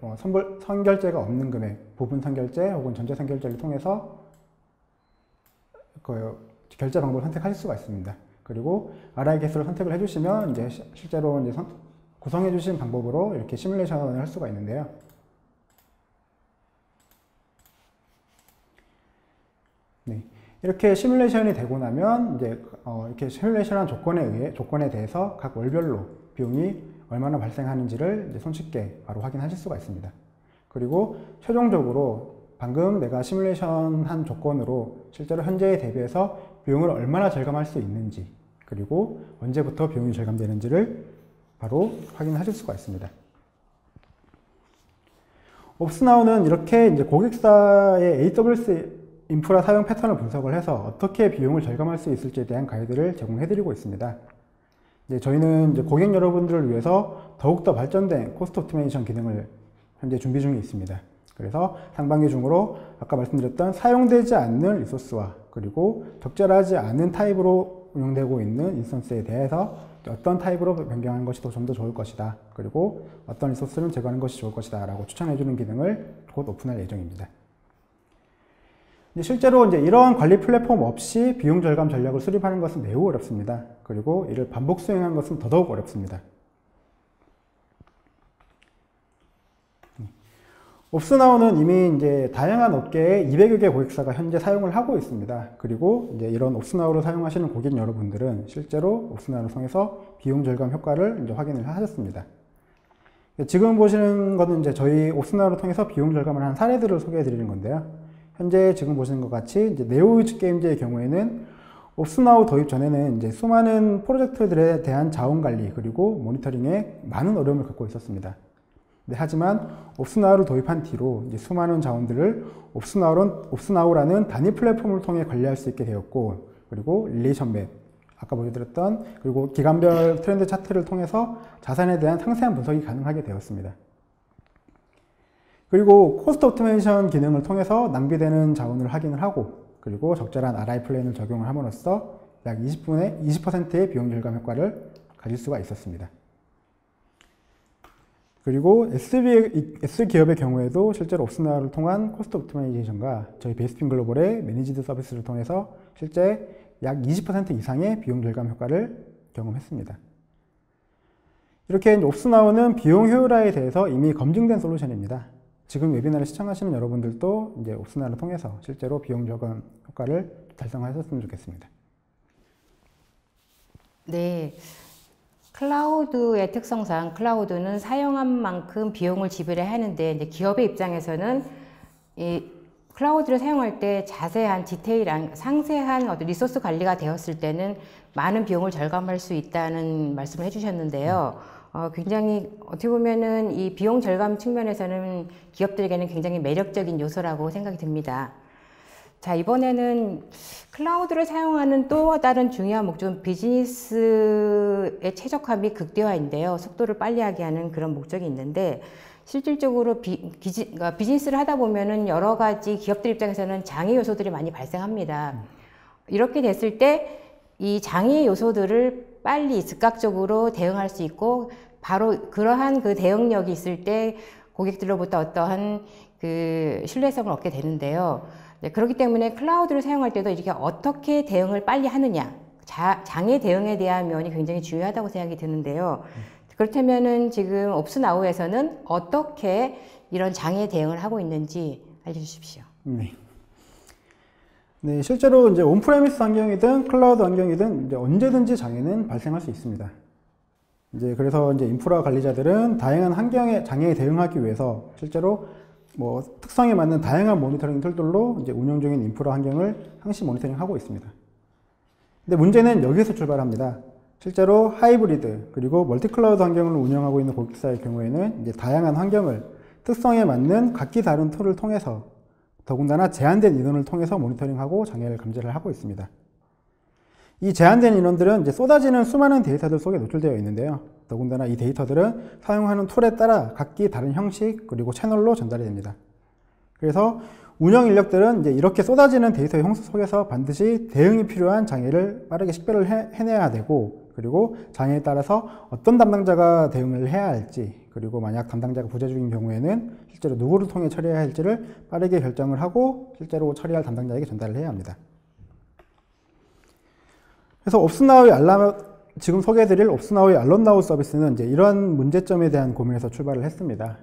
선결제가 없는 금액, 부분 선결제 혹은 전체 선결제를 통해서 그 결제 방법을 선택하실 수가 있습니다. 그리고 RI 개수를 선택을 해주시면 이제 실제로 이제 구성해주신 방법으로 이렇게 시뮬레이션을 할 수가 있는데요. 네. 이렇게 시뮬레이션이 되고 나면 이제 이렇게 시뮬레이션한 조건에 대해서 각 월별로 비용이 얼마나 발생하는지를 이제 손쉽게 바로 확인하실 수가 있습니다. 그리고 최종적으로 방금 내가 시뮬레이션한 조건으로 실제로 현재에 대비해서 비용을 얼마나 절감할 수 있는지, 그리고 언제부터 비용이 절감되는지를 바로 확인하실 수가 있습니다. 옵스나우는 이렇게 이제 고객사의 AWS 인프라 사용 패턴을 분석을 해서 어떻게 비용을 절감할 수 있을지에 대한 가이드를 제공해드리고 있습니다. 이제 저희는 이제 고객 여러분들을 위해서 더욱더 발전된 코스트 옵티메이션 기능을 현재 준비 중에 있습니다. 그래서 상반기 중으로 아까 말씀드렸던 사용되지 않는 리소스와 그리고 적절하지 않은 타입으로 운영되고 있는 인스턴스에 대해서 어떤 타입으로 변경하는 것이 좀 더 좋을 것이다, 그리고 어떤 리소스는 제거하는 것이 좋을 것이다 라고 추천해주는 기능을 곧 오픈할 예정입니다. 실제로 이제 이러한 관리 플랫폼 없이 비용 절감 전략을 수립하는 것은 매우 어렵습니다. 그리고 이를 반복 수행하는 것은 더더욱 어렵습니다. 옵스나우는 이미 이제 다양한 업계에 200여 개 고객사가 현재 사용을 하고 있습니다. 그리고 이제 이런 옵스나우를 사용하시는 고객 여러분들은 실제로 옵스나우를 통해서 비용 절감 효과를 이제 확인을 하셨습니다. 지금 보시는 것은 이제 저희 옵스나우를 통해서 비용 절감을 한 사례들을 소개해 드리는 건데요. 현재 지금 보시는 것 같이 이제 네오위즈 게임즈의 경우에는 옵스나우 도입 전에는 이제 수많은 프로젝트들에 대한 자원 관리 그리고 모니터링에 많은 어려움을 겪고 있었습니다. 네, 하지만 옵스나우를 도입한 뒤로 이제 수많은 자원들을 옵스나우라는 단위 플랫폼을 통해 관리할 수 있게 되었고, 그리고 릴레이션 맵, 아까 보여드렸던 그리고 기간별 트렌드 차트를 통해서 자산에 대한 상세한 분석이 가능하게 되었습니다. 그리고 코스트 옵티마이제이션 기능을 통해서 낭비되는 자원을 확인을 하고, 그리고 적절한 RI 플랜을 적용을 함으로써 약 20%의 비용 절감 효과를 가질 수가 있었습니다. 그리고 S기업의 경우에도 실제로 옵스나우를 통한 코스트 옵티마이제이션과 저희 베이스핀 글로벌의 매니지드 서비스를 통해서 실제 약 20% 이상의 비용 절감 효과를 경험했습니다. 이렇게 옵스나우는 비용 효율화에 대해서 이미 검증된 솔루션입니다. 지금 웨비나를 시청하시는 여러분들도 이제 옵스나우를 통해서 실제로 비용 절감 효과를 달성하셨으면 좋겠습니다. 네. 클라우드의 특성상 클라우드는 사용한 만큼 비용을 지불해야 하는데, 이제 기업의 입장에서는 이 클라우드를 사용할 때 자세한 디테일한 상세한 어떤 리소스 관리가 되었을 때는 많은 비용을 절감할 수 있다는 말씀을 해주셨는데요. 굉장히 어떻게 보면은 이 비용 절감 측면에서는 기업들에게는 굉장히 매력적인 요소라고 생각이 듭니다. 자, 이번에는 클라우드를 사용하는 또 다른 중요한 목적은 비즈니스의 최적화 및 극대화인데요. 속도를 빨리 하게 하는 그런 목적이 있는데, 실질적으로 비즈니스를 하다 보면은 여러 가지 기업들 입장에서는 장애 요소들이 많이 발생합니다. 이렇게 됐을 때 이 장애 요소들을 빨리 즉각적으로 대응할 수 있고, 바로 그러한 그 대응력이 있을 때 고객들로부터 어떠한 그 신뢰성을 얻게 되는데요. 네, 그렇기 때문에 클라우드를 사용할 때도 이렇게 어떻게 대응을 빨리 하느냐, 장애 대응에 대한 면이 굉장히 중요하다고 생각이 드는데요. 그렇다면은 지금 옵스나우에서는 어떻게 이런 장애 대응을 하고 있는지 알려주십시오. 네, 실제로 이제 온프레미스 환경이든 클라우드 환경이든 이제 언제든지 장애는 발생할 수 있습니다. 이제 그래서 이제 인프라 관리자들은 다양한 환경의 장애에 대응하기 위해서 실제로 뭐 특성에 맞는 다양한 모니터링 툴들로 이제 운영 중인 인프라 환경을 상시 모니터링하고 있습니다. 근데 문제는 여기서 출발합니다. 실제로 하이브리드 그리고 멀티클라우드 환경을 운영하고 있는 고객사의 경우에는 이제 다양한 환경을 특성에 맞는 각기 다른 툴을 통해서 더군다나 제한된 인원을 통해서 모니터링하고 장애를 감지를 하고 있습니다. 이 제한된 인원들은 이제 쏟아지는 수많은 데이터들 속에 노출되어 있는데요. 더군다나 이 데이터들은 사용하는 툴에 따라 각기 다른 형식 그리고 채널로 전달이 됩니다. 그래서 운영 인력들은 이제 이렇게 쏟아지는 데이터 형수 속에서 반드시 대응이 필요한 장애를 빠르게 식별을 해내야 되고, 그리고 장애에 따라서 어떤 담당자가 대응을 해야 할지, 그리고 만약 담당자가 부재 중인 경우에는 실제로 누구를 통해 처리해야 할지를 빠르게 결정을 하고 실제로 처리할 담당자에게 전달을 해야 합니다. 그래서 옵스나우의 지금 소개해드릴 옵스나우의 알론나우 서비스는 이제 이런 문제점에 대한 고민에서 출발을 했습니다.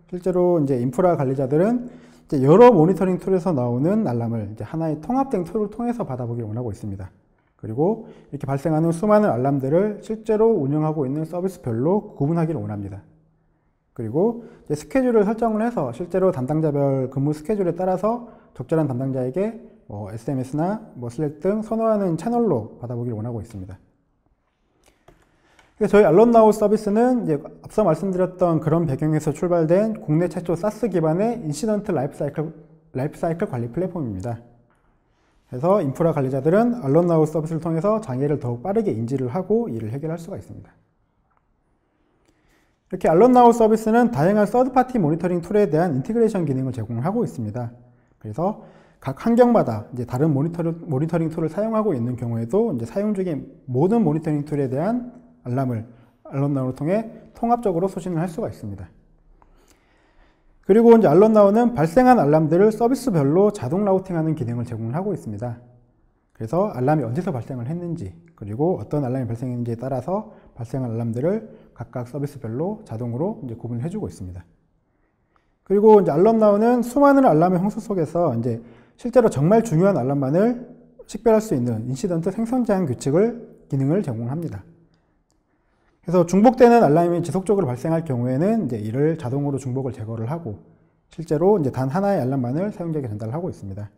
실제로 이제 인프라 관리자들은 이제 여러 모니터링 툴에서 나오는 알람을 이제 하나의 통합된 툴을 통해서 받아보길 원하고 있습니다. 그리고 이렇게 발생하는 수많은 알람들을 실제로 운영하고 있는 서비스별로 구분하기를 원합니다. 그리고 이제 스케줄을 설정을 해서 실제로 담당자별 근무 스케줄에 따라서 적절한 담당자에게 SMS나 슬랙 등 선호하는 채널로 받아보기를 원하고 있습니다. 저희 알론나우 서비스는 이제 앞서 말씀드렸던 그런 배경에서 출발된 국내 최초 사스 기반의 인시던트 라이프사이클 관리 플랫폼입니다. 그래서 인프라 관리자들은 알론나우 서비스를 통해서 장애를 더욱 빠르게 인지를 하고 이를 해결할 수가 있습니다. 이렇게 알론나우 서비스는 다양한 서드파티 모니터링 툴에 대한 인티그레이션 기능을 제공하고 있습니다. 그래서 각 환경마다 이제 다른 모니터링 툴을 사용하고 있는 경우에도 이제 사용 중인 모든 모니터링 툴에 대한 알람을 알론나우를 통해 통합적으로 소신을 할 수가 있습니다. 그리고 이제 알론나우는 발생한 알람들을 서비스별로 자동 라우팅하는 기능을 제공하고 있습니다. 그래서 알람이 어디서 발생을 했는지, 그리고 어떤 알람이 발생했는지에 따라서 발생한 알람들을 각각 서비스별로 자동으로 이제 구분을 해주고 있습니다. 그리고 이제 알럼나우는 수많은 알람의 홍수 속에서 이제 실제로 정말 중요한 알람만을 식별할 수 있는 인시던트 생성 제한 기능을 제공합니다. 그래서 중복되는 알람이 지속적으로 발생할 경우에는 이제 이를 자동으로 중복을 제거를 하고 실제로 이제 단 하나의 알람만을 사용자에게 전달하고 있습니다.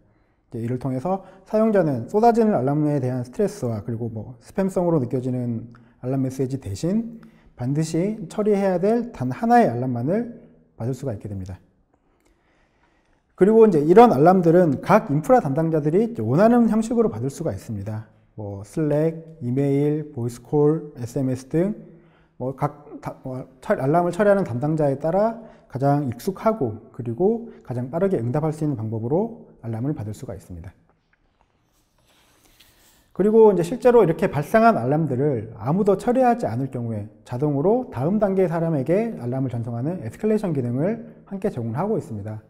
이제 이를 통해서 사용자는 쏟아지는 알람에 대한 스트레스와 그리고 뭐 스팸성으로 느껴지는 알람 메시지 대신 반드시 처리해야 될 단 하나의 알람만을 받을 수가 있게 됩니다. 그리고 이제 이런 알람들은 각 인프라 담당자들이 원하는 형식으로 받을 수가 있습니다. 뭐 슬랙, 이메일, 보이스콜, SMS 등 뭐 알람을 처리하는 담당자에 따라 가장 익숙하고 그리고 가장 빠르게 응답할 수 있는 방법으로 알람을 받을 수가 있습니다. 그리고 이제 실제로 이렇게 발생한 알람들을 아무도 처리하지 않을 경우에 자동으로 다음 단계의 사람에게 알람을 전송하는 에스컬레이션 기능을 함께 제공하고 있습니다.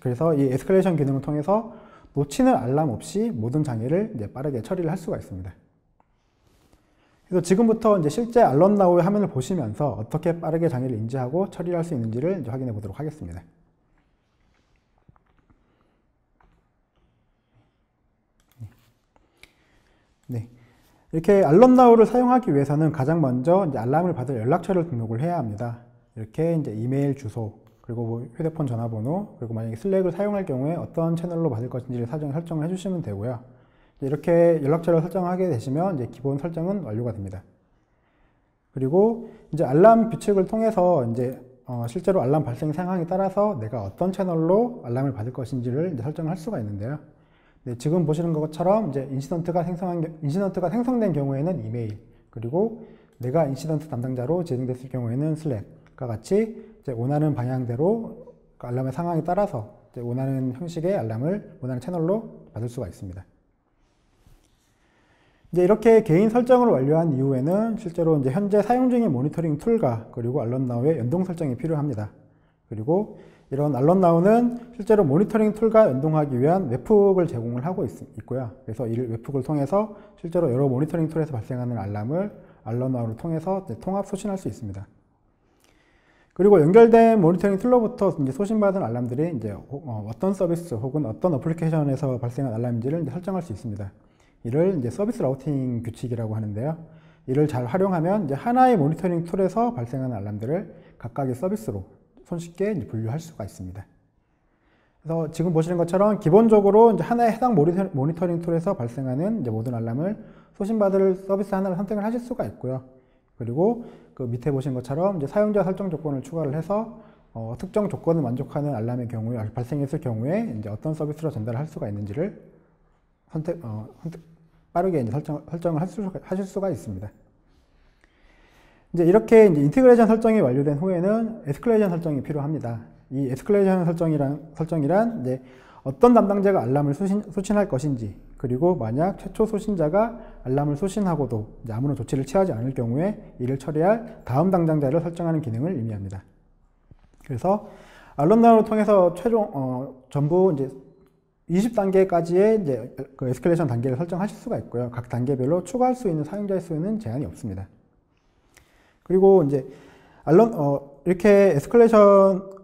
그래서 이 에스컬레이션 기능을 통해서 놓치는 알람 없이 모든 장애를 이제 빠르게 처리를 할 수가 있습니다. 그래서 지금부터 이제 실제 알럼나우의 화면을 보시면서 어떻게 빠르게 장애를 인지하고 처리할 수 있는지를 이제 확인해 보도록 하겠습니다. 네. 이렇게 알럼나우를 사용하기 위해서는 가장 먼저 이제 알람을 받을 연락처를 등록을 해야 합니다. 이렇게 이제 이메일 주소, 그리고 뭐 휴대폰 전화번호, 그리고 만약에 슬랙을 사용할 경우에 어떤 채널로 받을 것인지를 설정을 해주시면 되고요. 이렇게 연락처를 설정하게 되시면 이제 기본 설정은 완료가 됩니다. 그리고 이제 알람 규칙을 통해서 이제 실제로 알람 발생 상황에 따라서 내가 어떤 채널로 알람을 받을 것인지를 이제 설정할 수가 있는데요. 네, 지금 보시는 것처럼 이제 인시던트가 생성된 경우에는 이메일, 그리고 내가 인시던트 담당자로 지정됐을 경우에는 슬랙과 같이 이제 원하는 방향대로 알람의 상황에 따라서 이제 원하는 형식의 알람을 원하는 채널로 받을 수가 있습니다. 이제 이렇게 개인 설정을 완료한 이후에는 실제로 이제 현재 사용 중인 모니터링 툴과 그리고 알럼나우의 연동 설정이 필요합니다. 그리고 이런 알럼나우는 실제로 모니터링 툴과 연동하기 위한 웹훅을 제공을 하고 있고요. 그래서 이 웹훅을 통해서 실제로 여러 모니터링 툴에서 발생하는 알람을 알럼나우를 통해서 통합 소신할 수 있습니다. 그리고 연결된 모니터링 툴로부터 이제 소신받은 알람들이 이제 어떤 서비스 혹은 어떤 어플리케이션에서 발생한 알람인지를 이제 설정할 수 있습니다. 이를 이제 서비스 라우팅 규칙이라고 하는데요. 이를 잘 활용하면 이제 하나의 모니터링 툴에서 발생하는 알람들을 각각의 서비스로 손쉽게 이제 분류할 수가 있습니다. 그래서 지금 보시는 것처럼 기본적으로 이제 하나의 해당 모니터링 툴에서 발생하는 이제 모든 알람을 소신받을 서비스 하나를 선택을 하실 수가 있고요. 그리고 그 밑에 보신 것처럼 이제 사용자 설정 조건을 추가를 해서 특정 조건을 만족하는 알람의 경우에 발생했을 경우에 이제 어떤 서비스로 전달할 수가 있는지를 빠르게 이제 설정을 하실 수가 있습니다. 이제 이렇게 이제 인티그레이션 설정이 완료된 후에는 에스컬레이션 설정이 필요합니다. 이 에스컬레이션 설정이란 이제 어떤 담당자가 알람을 소신할 것인지, 그리고 만약 최초 소신자가 알람을 소신하고도 이제 아무런 조치를 취하지 않을 경우에 이를 처리할 다음 담당자를 설정하는 기능을 의미합니다. 그래서 알럼나우를 통해서 전부 이제 20단계까지의 이제 그 에스컬레이션 단계를 설정하실 수가 있고요. 각 단계별로 추가할 수 있는 사용자의 수는 제한이 없습니다. 그리고 이제 이렇게 에스컬레이션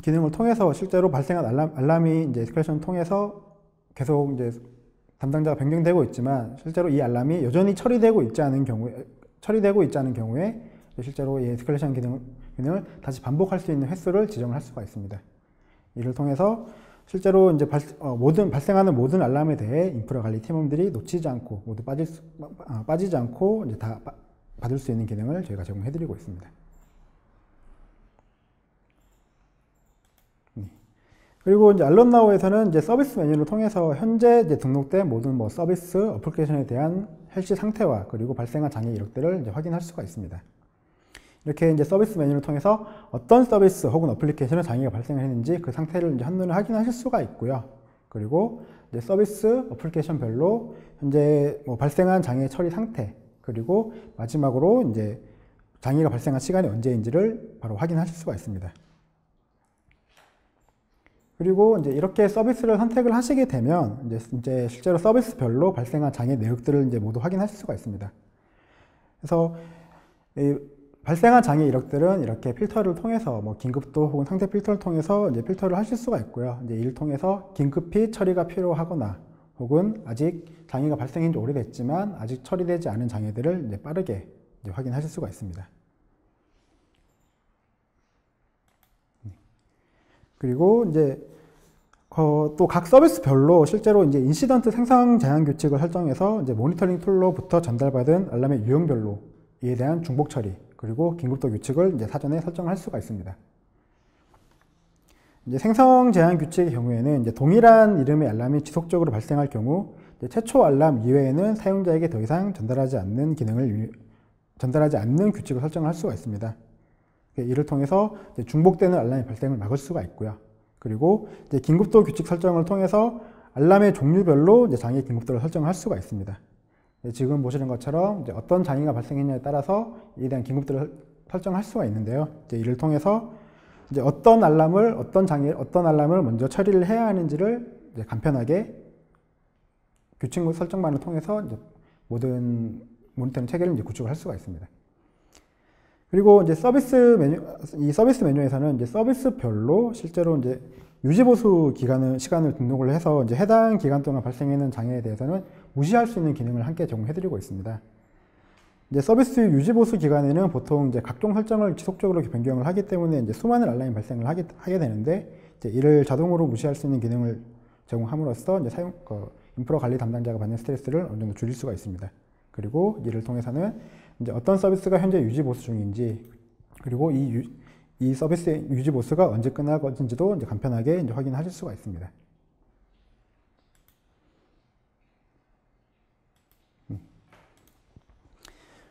기능을 통해서 실제로 발생한 알람이 이제 에스컬레이션을 통해서 계속 이제 담당자가 변경되고 있지만 실제로 이 알람이 여전히 처리되고 있지 않은 경우에 실제로 이 에스컬레이션 기능을 다시 반복할 수 있는 횟수를 지정을 할 수가 있습니다. 이를 통해서 실제로 이제 발생하는 모든 알람에 대해 인프라 관리 팀원들이 놓치지 않고 모두 빠지지 않고 이제 다 받을 수 있는 기능을 저희가 제공해드리고 있습니다. 그리고 이제 알럼나우에서는 이제 서비스 메뉴를 통해서 현재 이제 등록된 모든 서비스, 어플리케이션에 대한 헬시 상태와 그리고 발생한 장애 이력들을 이제 확인할 수가 있습니다. 이렇게 이제 서비스 메뉴를 통해서 어떤 서비스 혹은 어플리케이션에 장애가 발생했는지 그 상태를 이제 한눈에 확인하실 수가 있고요. 그리고 이제 서비스, 어플리케이션별로 현재 발생한 장애 처리 상태, 그리고 마지막으로 이제 장애가 발생한 시간이 언제인지를 바로 확인하실 수가 있습니다. 그리고 이제 이렇게 서비스를 선택을 하시게 되면 이제 실제로 서비스별로 발생한 장애 내역들을 이제 모두 확인하실 수가 있습니다. 그래서 발생한 장애 이력들은 이렇게 필터를 통해서 뭐 긴급도 혹은 상태 필터를 통해서 이제 필터를 하실 수가 있고요. 이제 이를 통해서 긴급히 처리가 필요하거나 혹은 아직 장애가 발생한 지 오래됐지만 아직 처리되지 않은 장애들을 이제 빠르게 이제 확인하실 수가 있습니다. 그리고 이제 또 각 서비스별로 실제로 이제 인시던트 생성 제한 규칙을 설정해서 이제 모니터링 툴로부터 전달받은 알람의 유형별로 이에 대한 중복 처리 그리고 긴급도 규칙을 이제 사전에 설정할 수가 있습니다. 이제 생성 제한 규칙의 경우에는 이제 동일한 이름의 알람이 지속적으로 발생할 경우 최초 알람 이외에는 사용자에게 더 이상 전달하지 않는 규칙을 설정할 수가 있습니다. 이를 통해서 중복되는 알람의 발생을 막을 수가 있고요. 그리고 이제 긴급도 규칙 설정을 통해서 알람의 종류별로 이제 장애 긴급도를 설정할 수가 있습니다. 지금 보시는 것처럼 이제 어떤 장애가 발생했냐에 따라서 이에 대한 긴급도를 설정할 수가 있는데요. 이제 이를 통해서 이제 어떤 알람을 먼저 처리를 해야 하는지를 이제 간편하게 규칙 설정만을 통해서 이제 모든 모니터링 체계를 이제 구축을 할 수가 있습니다. 그리고 이제 서비스 메뉴에서는 이제 서비스별로 실제로 이제 유지보수 시간을 등록을 해서 이제 해당 기간 동안 발생하는 장애에 대해서는 무시할 수 있는 기능을 함께 제공해드리고 있습니다. 이제 서비스 유지보수 기간에는 보통 이제 각종 설정을 지속적으로 변경을 하기 때문에 이제 수많은 알람이 발생을 하게 되는데 이제 이를 자동으로 무시할 수 있는 기능을 제공함으로써 이제 인프라 관리 담당자가 받는 스트레스를 어느 정도 줄일 수가 있습니다. 그리고 이를 통해서는 이제 어떤 서비스가 현재 유지 보수 중인지 그리고 이 서비스의 유지 보수가 언제 끝날 것인지도 이제 간편하게 이제 확인하실 수가 있습니다.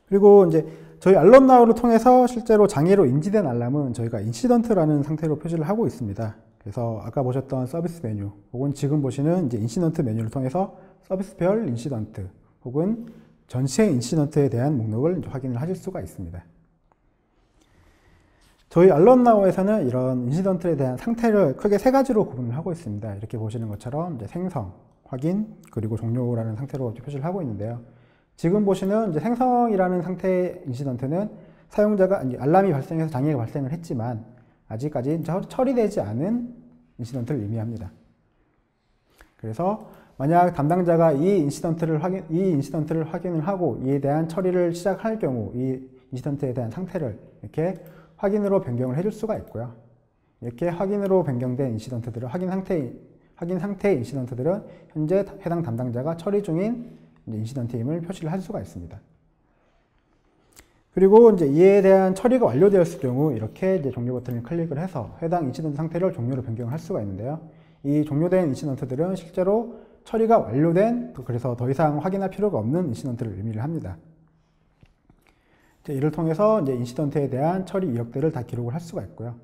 그리고 이제 저희 알럼나우를 통해서 실제로 장애로 인지된 알람은 저희가 인시던트라는 상태로 표시를 하고 있습니다. 그래서 아까 보셨던 서비스 메뉴 혹은 지금 보시는 이제 인시던트 메뉴를 통해서 서비스별 인시던트 혹은 전시행 인시던트에 대한 목록을 확인을 하실 수가 있습니다. 저희 알럼나우에서는 이런 인시던트에 대한 상태를 크게 세 가지로 구분을 하고 있습니다. 이렇게 보시는 것처럼 이제 생성, 확인, 그리고 종료라는 상태로 표시를 하고 있는데요. 지금 보시는 이제 생성이라는 상태의 인시던트는 사용자가 알람이 발생해서 장애가 발생을 했지만 아직까지 처리되지 않은 인시던트를 의미합니다. 그래서 만약 담당자가 이 인시던트를 확인을 하고 이에 대한 처리를 시작할 경우 이 인시던트에 대한 상태를 이렇게 확인으로 변경을 해줄 수가 있고요. 이렇게 확인으로 변경된 인시던트들은 확인 상태의 인시던트들은 현재 해당 담당자가 처리 중인 인시던트임을 표시를 할 수가 있습니다. 그리고 이제 이에 대한 처리가 완료되었을 경우 이렇게 이제 종료 버튼을 클릭을 해서 해당 인시던트 상태를 종료로 변경을 할 수가 있는데요. 이 종료된 인시던트들은 실제로 처리가 완료된, 그래서 더 이상 확인할 필요가 없는 인시던트를 의미를 합니다. 이를 통해서 이제 인시던트에 대한 처리 이력들을 다 기록을 할 수가 있고요.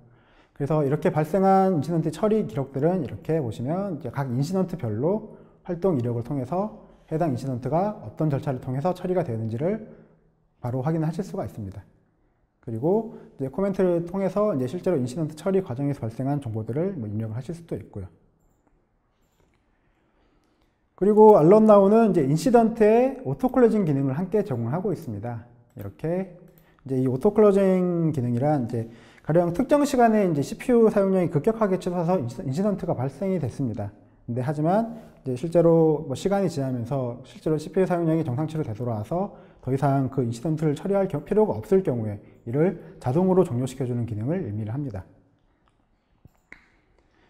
그래서 이렇게 발생한 인시던트 처리 기록들은 이렇게 보시면 이제 각 인시던트별로 활동 이력을 통해서 해당 인시던트가 어떤 절차를 통해서 처리가 되는지를 바로 확인하실 수가 있습니다. 그리고 이제 코멘트를 통해서 이제 실제로 인시던트 처리 과정에서 발생한 정보들을 입력을 하실 수도 있고요. 그리고 알럼나우는 이제 인시던트의 오토클로징 기능을 함께 제공하고 있습니다. 이렇게 이제 이 오토클로징 기능이란 이제 가령 특정 시간에 이제 CPU 사용량이 급격하게 치솟아서 인시던트가 발생이 됐습니다. 근데 하지만 이제 실제로 시간이 지나면서 실제로 CPU 사용량이 정상치로 되돌아와서 더 이상 그 인시던트를 처리할 필요가 없을 경우에 이를 자동으로 종료시켜주는 기능을 의미를 합니다.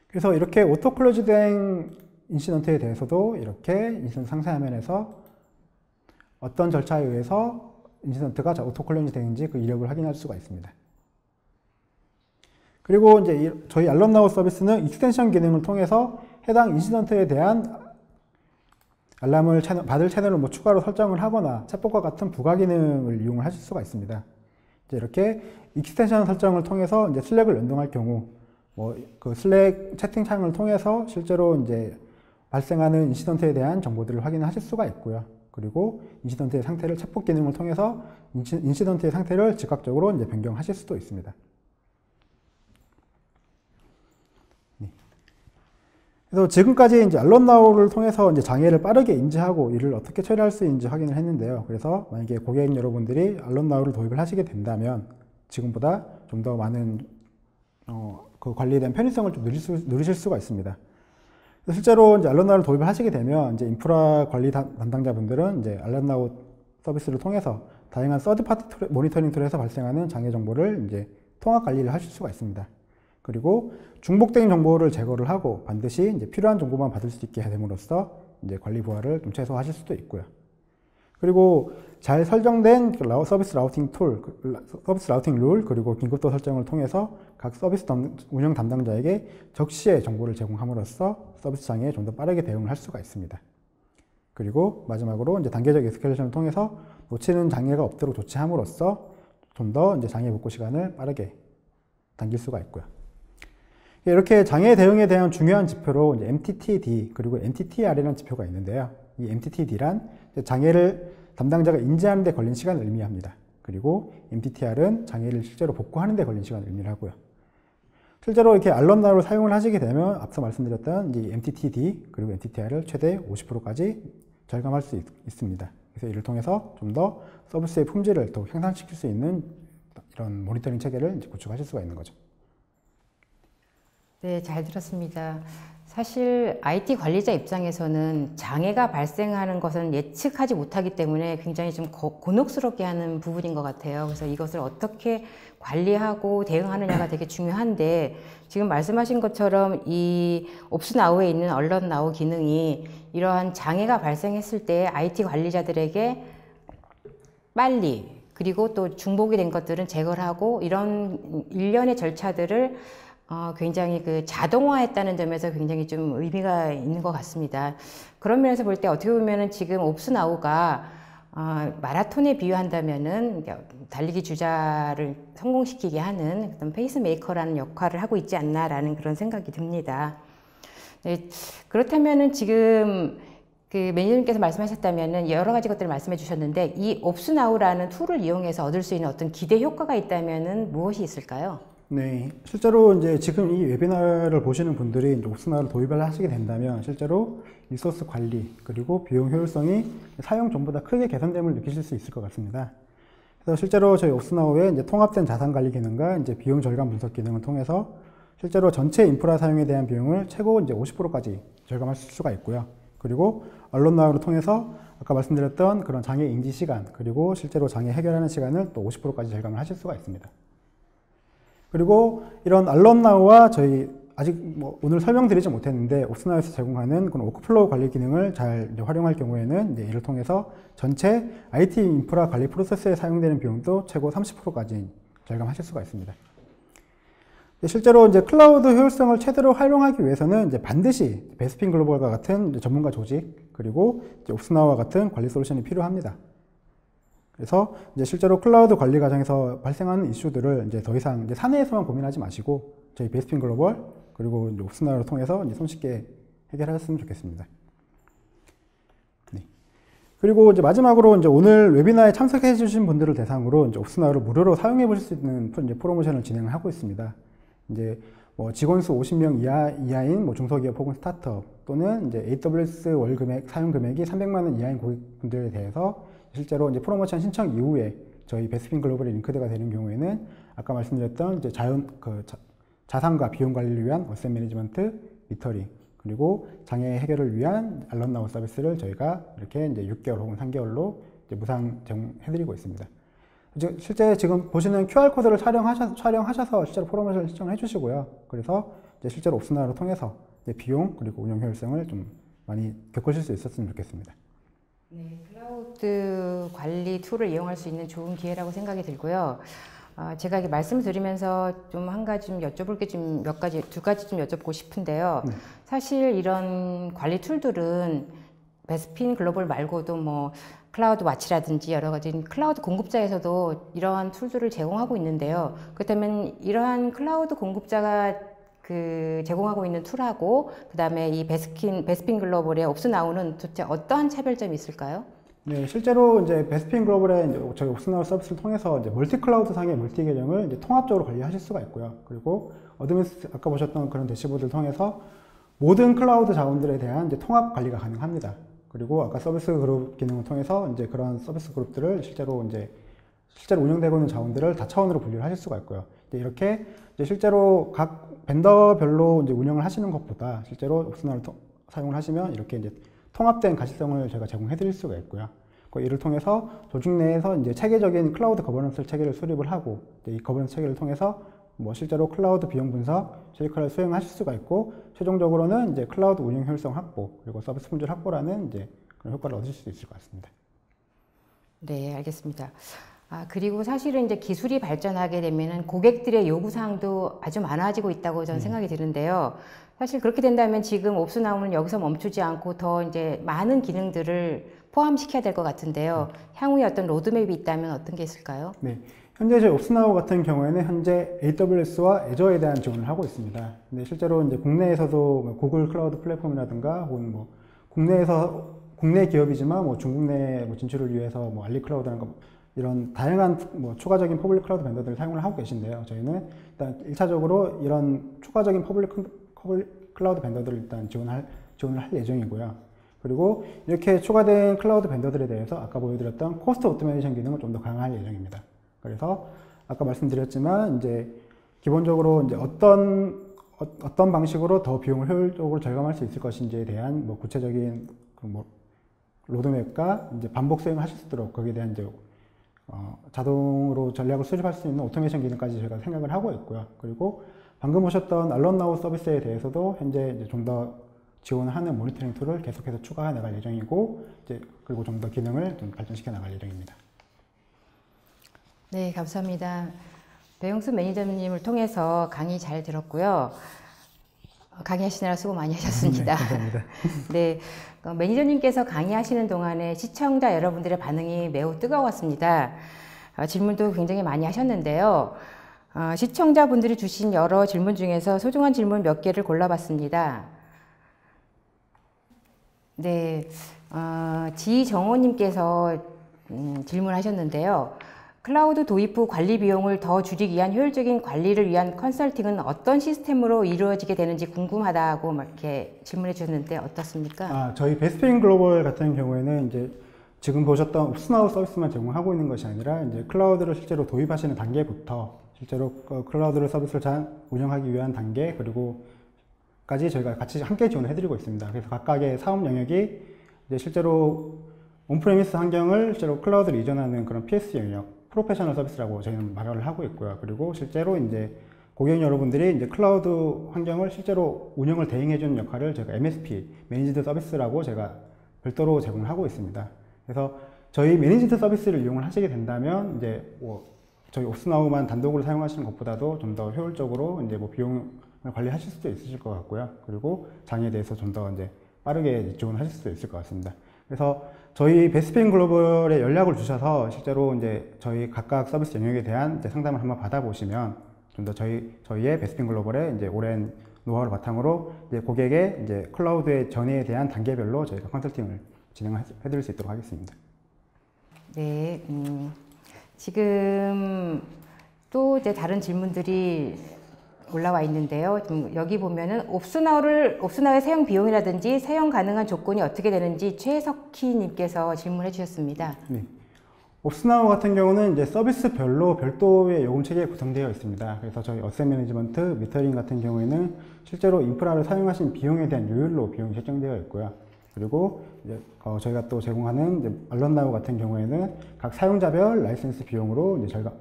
그래서 이렇게 오토클로즈된 인시던트에 대해서도 이렇게 인시던트 상세 화면에서 어떤 절차에 의해서 인시던트가 오토클로즈 되는지 그 이력을 확인할 수가 있습니다. 그리고 이제 저희 알럼나우 서비스는 익스텐션 기능을 통해서 해당 인시던트에 대한 알람을 받을 채널을 추가로 설정을 하거나 챗봇과 같은 부가 기능을 이용을 하실 수가 있습니다. 이제 이렇게 익스텐션 설정을 통해서 이제 슬랙을 연동할 경우 그 슬랙 채팅창을 통해서 실제로 이제 발생하는 인시던트에 대한 정보들을 확인하실 수가 있고요. 그리고 인시던트의 상태를 챗봇 기능을 통해서 인시던트의 상태를 즉각적으로 이제 변경하실 수도 있습니다. 그래서 지금까지 이제 알럼나우를 통해서 이제 장애를 빠르게 인지하고 이를 어떻게 처리할 수 있는지 확인을 했는데요. 그래서 만약에 고객 여러분들이 알럼나우를 도입을 하시게 된다면 지금보다 좀 더 많은 그 관리에 대한 편의성을 좀 누리실 수가 있습니다. 실제로 이제 알런나우를 도입을 하시게 되면 이제 인프라 관리 담당자분들은 이제 알런나우 서비스를 통해서 다양한 서드 파티 모니터링 툴에서 발생하는 장애 정보를 이제 통합 관리를 하실 수가 있습니다. 그리고 중복된 정보를 제거를 하고 반드시 이제 필요한 정보만 받을 수 있게 됨으로써 이제 관리 부하를 좀 최소화하실 수도 있고요. 그리고 잘 설정된 서비스 라우팅 툴, 서비스 라우팅 룰, 그리고 긴급도 설정을 통해서 각 서비스 운영 담당자에게 적시에 정보를 제공함으로써 서비스 장애에 좀 더 빠르게 대응을 할 수가 있습니다. 그리고 마지막으로 이제 단계적 에스컬레이션을 통해서 놓치는 장애가 없도록 조치함으로써 좀 더 이제 장애 복구 시간을 빠르게 당길 수가 있고요. 이렇게 장애 대응에 대한 중요한 지표로 이제 MTTD 그리고 MTTR이라는 지표가 있는데요. 이 MTTD란 장애를 담당자가 인지하는 데 걸린 시간을 의미합니다. 그리고 MTTR은 장애를 실제로 복구하는 데 걸린 시간을 의미를 하고요. 실제로 이렇게 알런나우를 사용을 하시게 되면 앞서 말씀드렸던 이 MTTD 그리고 MTTR을 최대 50%까지 절감할 수 있습니다. 그래서 이를 통해서 좀 더 서비스의 품질을 더 향상시킬 수 있는 이런 모니터링 체계를 이제 구축하실 수가 있는 거죠. 네, 잘 들었습니다. 사실 IT 관리자 입장에서는 장애가 발생하는 것은 예측하지 못하기 때문에 굉장히 좀 곤혹스럽게 하는 부분인 것 같아요. 그래서 이것을 어떻게 관리하고 대응하느냐가 되게 중요한데, 지금 말씀하신 것처럼 이 옵스나우에 있는 알런나우 기능이 이러한 장애가 발생했을 때 IT 관리자들에게 빨리, 그리고 또 중복이 된 것들은 제거를 하고, 이런 일련의 절차들을 굉장히 그 자동화했다는 점에서 굉장히 좀 의미가 있는 것 같습니다. 그런 면에서 볼 때 어떻게 보면은 지금 옵스나우가 마라톤에 비유한다면은 달리기 주자를 성공시키게 하는 어떤 페이스메이커라는 역할을 하고 있지 않나라는 그런 생각이 듭니다. 네, 그렇다면은 지금 그 매니저님께서 말씀하셨다면은 여러 가지 것들을 말씀해 주셨는데, 이 옵스나우라는 툴을 이용해서 얻을 수 있는 어떤 기대 효과가 있다면은 무엇이 있을까요? 네, 실제로 이제 지금 이 웨비나를 보시는 분들이 이제 옵스나우를 도입을 하시게 된다면 실제로 리소스 관리 그리고 비용 효율성이 사용 전보다 크게 개선됨을 느끼실 수 있을 것 같습니다. 그래서 실제로 저희 옵스나우의 이제 통합된 자산 관리 기능과 이제 비용 절감 분석 기능을 통해서 실제로 전체 인프라 사용에 대한 비용을 최고 이제 50%까지 절감하실 수가 있고요. 그리고 알런나우를 통해서 아까 말씀드렸던 그런 장애 인지 시간 그리고 실제로 장애 해결하는 시간을 또 50%까지 절감을 하실 수가 있습니다. 그리고 이런 알런나우와 저희 아직 뭐 오늘 설명드리지 못했는데 옵스나우에서 제공하는 그런 워크플로우 관리 기능을 잘 이제 활용할 경우에는 이제 이를 통해서 전체 IT 인프라 관리 프로세스에 사용되는 비용도 최고 30%까지 절감하실 수가 있습니다. 실제로 이제 클라우드 효율성을 최대로 활용하기 위해서는 이제 반드시 베스핀 글로벌과 같은 이제 전문가 조직 그리고 이제 옵스나우와 같은 관리 솔루션이 필요합니다. 그래서 이제 실제로 클라우드 관리 과정에서 발생하는 이슈들을 이제 더 이상 이제 사내에서만 고민하지 마시고 저희 베스핀 글로벌 그리고 이제 옵스나우를 통해서 이제 손쉽게 해결하셨으면 좋겠습니다. 네. 그리고 이제 마지막으로 이제 오늘 웨비나에 참석해 주신 분들을 대상으로 이제 옵스나우를 무료로 사용해 보실 수 있는 이제 프로모션을 진행을 하고 있습니다. 이제 뭐 직원 수 50명 이하인 뭐 중소기업 혹은 스타트업 또는 이제 AWS 월 금액 사용 금액이 300만 원 이하인 고객분들에 대해서 실제로 이제 프로모션 신청 이후에 저희 베스핀 글로벌이 링크드가 되는 경우에는 아까 말씀드렸던 이제 자산과 비용 관리를 위한 어셋 매니지먼트, 미터링, 그리고 장애 해결을 위한 알런나우 서비스를 저희가 이렇게 이제 6개월 혹은 3개월로 이제 무상 제공해드리고 있습니다. 실제 지금 보시는 QR코드를 촬영하셔서 실제로 프로모션을 신청을 해주시고요. 그래서 이제 실제로 옵스나우를 통해서 이제 비용 그리고 운영 효율성을 좀 많이 겪으실 수 있었으면 좋겠습니다. 네, 클라우드 관리 툴을 이용할 수 있는 좋은 기회라고 생각이 들고요. 제가 이렇게 말씀을 드리면서 좀 한 가지 좀 여쭤볼 게 좀 두 가지 좀 여쭤보고 싶은데요. 사실 이런 관리 툴들은 베스핀 글로벌 말고도 뭐 클라우드 와치라든지 여러 가지 클라우드 공급자에서도 이러한 툴들을 제공하고 있는데요. 그렇다면 이러한 클라우드 공급자가 제공하고 있는 툴하고 그다음에 이 베스핀 글로벌의 옵스나우는 도대체 어떠한 차별점이 있을까요? 네, 실제로 이제 베스핀 글로벌의 이제 저희 옵스나우 서비스를 통해서 이제 멀티 클라우드 상의 멀티 계정을 이제 통합적으로 관리하실 수가 있고요. 그리고 어드밴스 아까 보셨던 그런 대시보드를 통해서 모든 클라우드 자원들에 대한 이제 통합 관리가 가능합니다. 그리고 아까 서비스 그룹 기능을 통해서 이제 그런 서비스 그룹들을 실제로 이제 실제로 운영되고 있는 자원들을 다차원으로 분류를 하실 수가 있고요. 이렇게 이제 실제로 각 벤더별로 이제 운영을 하시는 것보다 실제로 옵스나우를 사용을 하시면 이렇게 이제 통합된 가시성을 제가 제공해 드릴 수가 있고요. 이를 통해서 조직 내에서 이제 체계적인 클라우드 거버넌스 체계를 수립을 하고 이 거버넌스 체계를 통해서 뭐 실제로 클라우드 비용 분석, 최적화를 수행하실 수가 있고 최종적으로는 이제 클라우드 운영 효율성 확보 그리고 서비스 품질 확보라는 이제 그런 효과를 얻으실 수 있을 것 같습니다. 네, 알겠습니다. 그리고 사실은 이제 기술이 발전하게 되면은 고객들의 요구사항도 아주 많아지고 있다고 저는 생각이 드는데요. 사실 그렇게 된다면 지금 옵스나우는 여기서 멈추지 않고 더 이제 많은 기능들을 포함시켜야 될 것 같은데요. 향후에 어떤 로드맵이 있다면 어떤 게 있을까요? 네. 현재 저희 옵스나우 같은 경우에는 현재 AWS와 애저에 대한 지원을 하고 있습니다. 근데 실제로 이제 국내에서도 뭐 구글 클라우드 플랫폼이라든가 혹은 뭐 국내 기업이지만 뭐 중국 내 뭐 진출을 위해서 뭐 알리클라우드라는 이런 다양한 뭐 추가적인 퍼블릭 클라우드 벤더들을 사용을 하고 계신데요. 저희는 일단 1차적으로 이런 추가적인 퍼블릭 클라우드 벤더들을 일단 지원을 할 예정이고요. 그리고 이렇게 추가된 클라우드 벤더들에 대해서 아까 보여드렸던 코스트 오토메이션 기능을 좀 더 강화할 예정입니다. 그래서 아까 말씀드렸지만 이제 기본적으로 이제 어떤 방식으로 더 비용을 효율적으로 절감할 수 있을 것인지에 대한 뭐 구체적인 뭐 로드맵과 이제 반복 수행을 하실 수 있도록 거기에 대한 이제 자동으로 전략을 수립할 수 있는 오토메이션 기능까지 저희가 생각을 하고 있고요. 그리고 방금 보셨던 알런나우 서비스에 대해서도 현재 이제 좀 더 지원을 하는 모니터링 툴을 계속해서 추가해 나갈 예정이고 이제 그리고 좀 더 기능을 좀 발전시켜 나갈 예정입니다. 네, 감사합니다. 배용수 매니저님을 통해서 강의 잘 들었고요. 강의하시느라 수고 많이 하셨습니다. 네, 감사합니다. 네, 매니저님께서 강의하시는 동안에 시청자 여러분들의 반응이 매우 뜨거웠습니다. 질문도 굉장히 많이 하셨는데요. 시청자분들이 주신 여러 질문 중에서 소중한 질문 몇 개를 골라봤습니다. 네, 지정호님께서 질문하셨는데요. 클라우드 도입 후 관리 비용을 더 줄이기 위한 효율적인 관리를 위한 컨설팅은 어떤 시스템으로 이루어지게 되는지 궁금하다고 막 이렇게 질문해 주셨는데 어떻습니까? 저희 베스트인 글로벌 같은 경우에는 이제 지금 보셨던 옵스나우 서비스만 제공하고 있는 것이 아니라 이제 클라우드를 실제로 도입하시는 단계부터 실제로 클라우드 서비스를 잘 운영하기 위한 단계 그리고까지 저희가 같이 함께 지원을 해드리고 있습니다. 그래서 각각의 사업 영역이 이제 실제로 온프레미스 환경을 실제로 클라우드로 이전하는 그런 PS 영역 프로페셔널 서비스라고 저희는 말을 하고 있고요. 그리고 실제로 이제 고객 여러분들이 이제 클라우드 환경을 실제로 운영을 대행해주는 역할을 제가 MSP, 매니지드 서비스라고 제가 별도로 제공을 하고 있습니다. 그래서 저희 매니지드 서비스를 이용을 하시게 된다면 이제 저희 옵스나우만 단독으로 사용하시는 것보다도 좀 더 효율적으로 이제 비용을 관리하실 수도 있으실 것 같고요. 그리고 장애에 대해서 좀 더 이제 빠르게 지원하실 수도 있을 것 같습니다. 그래서 저희 베스트인 글로벌에 연락을 주셔서 실제로 이제 저희 각각 서비스 영역에 대한 이제 상담을 한번 받아보시면 좀 더 저희의 베스트인 글로벌의 이제 오랜 노하우를 바탕으로 이제 고객의 이제 클라우드의 전이에 대한 단계별로 저희가 컨설팅을 진행해 드릴 수 있도록 하겠습니다. 네, 지금 또 이제 다른 질문들이 올라와 있는데요. 여기 보면은 옵스나우의 사용 비용이라든지 사용 가능한 조건이 어떻게 되는지 최석희 님께서 질문해 주셨습니다. 네. 옵스나우 같은 경우는 이제 서비스별로 별도의 요금 체계가 구성되어 있습니다. 그래서 저희 어셋 매니지먼트, 미터링 같은 경우에는 실제로 인프라를 사용하신 비용에 대한 요율로 비용이 설정되어 있고요. 그리고 이제 저희가 또 제공하는 이제 알런나우 같은 경우에는 각 사용자별 라이센스 비용으로 이제 저희가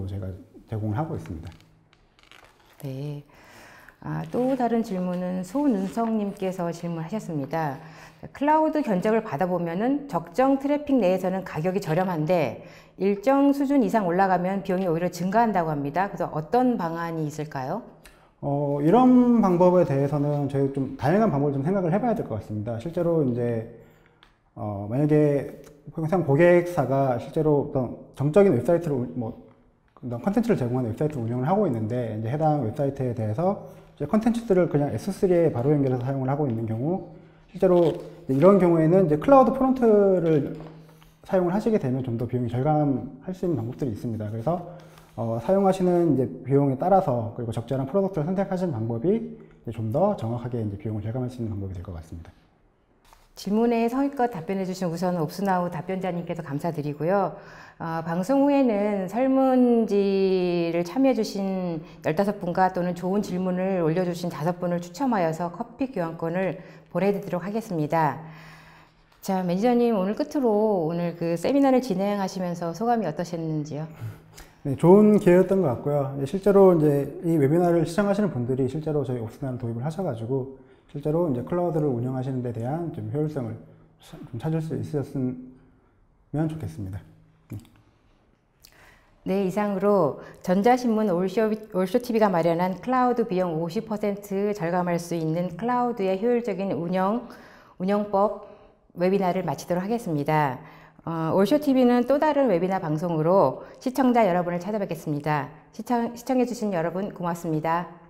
저희가 제공을 하고 있습니다. 네. 또 다른 질문은 소눈성님께서 질문하셨습니다. 클라우드 견적을 받아보면은 적정 트래픽 내에서는 가격이 저렴한데 일정 수준 이상 올라가면 비용이 오히려 증가한다고 합니다. 그래서 어떤 방안이 있을까요? 이런 방법에 대해서는 저희 좀 다양한 방법을 좀 생각을 해봐야 될 것 같습니다. 실제로 이제 만약에 항상 고객사가 실제로 어떤 정적인 웹사이트를 컨텐츠를 제공하는 웹사이트를 운영을 하고 있는데 이제 해당 웹사이트에 대해서 컨텐츠들을 그냥 S3에 바로 연결해서 사용을 하고 있는 경우 실제로 이런 경우에는 이제 클라우드 프론트를 사용을 하시게 되면 좀 더 비용이 절감할 수 있는 방법들이 있습니다. 그래서 사용하시는 이제 비용에 따라서 그리고 적절한 프로덕트를 선택하시는 방법이 좀 더 정확하게 이제 비용을 절감할 수 있는 방법이 될 것 같습니다. 질문에 성의껏 답변해 주신 우선 옵스나우 답변자님께도 감사드리고요. 방송 후에는 설문지를 참여해 주신 15분과 또는 좋은 질문을 올려주신 5분을 추첨하여서 커피 교환권을 보내드리도록 하겠습니다. 자, 매니저님, 오늘 끝으로 오늘 그 세미나를 진행하시면서 소감이 어떠셨는지요? 네, 좋은 기회였던 것 같고요. 실제로 이제 이 웨비나를 시청하시는 분들이 실제로 저희 옵스나를 도입을 하셔가지고 실제로 이제 클라우드를 운영하시는 데 대한 좀 효율성을 좀 찾을 수 있으셨으면 좋겠습니다. 네, 이상으로 전자신문 올쇼TV가 마련한 클라우드 비용 50% 절감할 수 있는 클라우드의 효율적인 운영법 웨비나를 마치도록 하겠습니다. 올쇼TV는 또 다른 웨비나 방송으로 시청자 여러분을 찾아뵙겠습니다. 시청해주신 여러분 고맙습니다.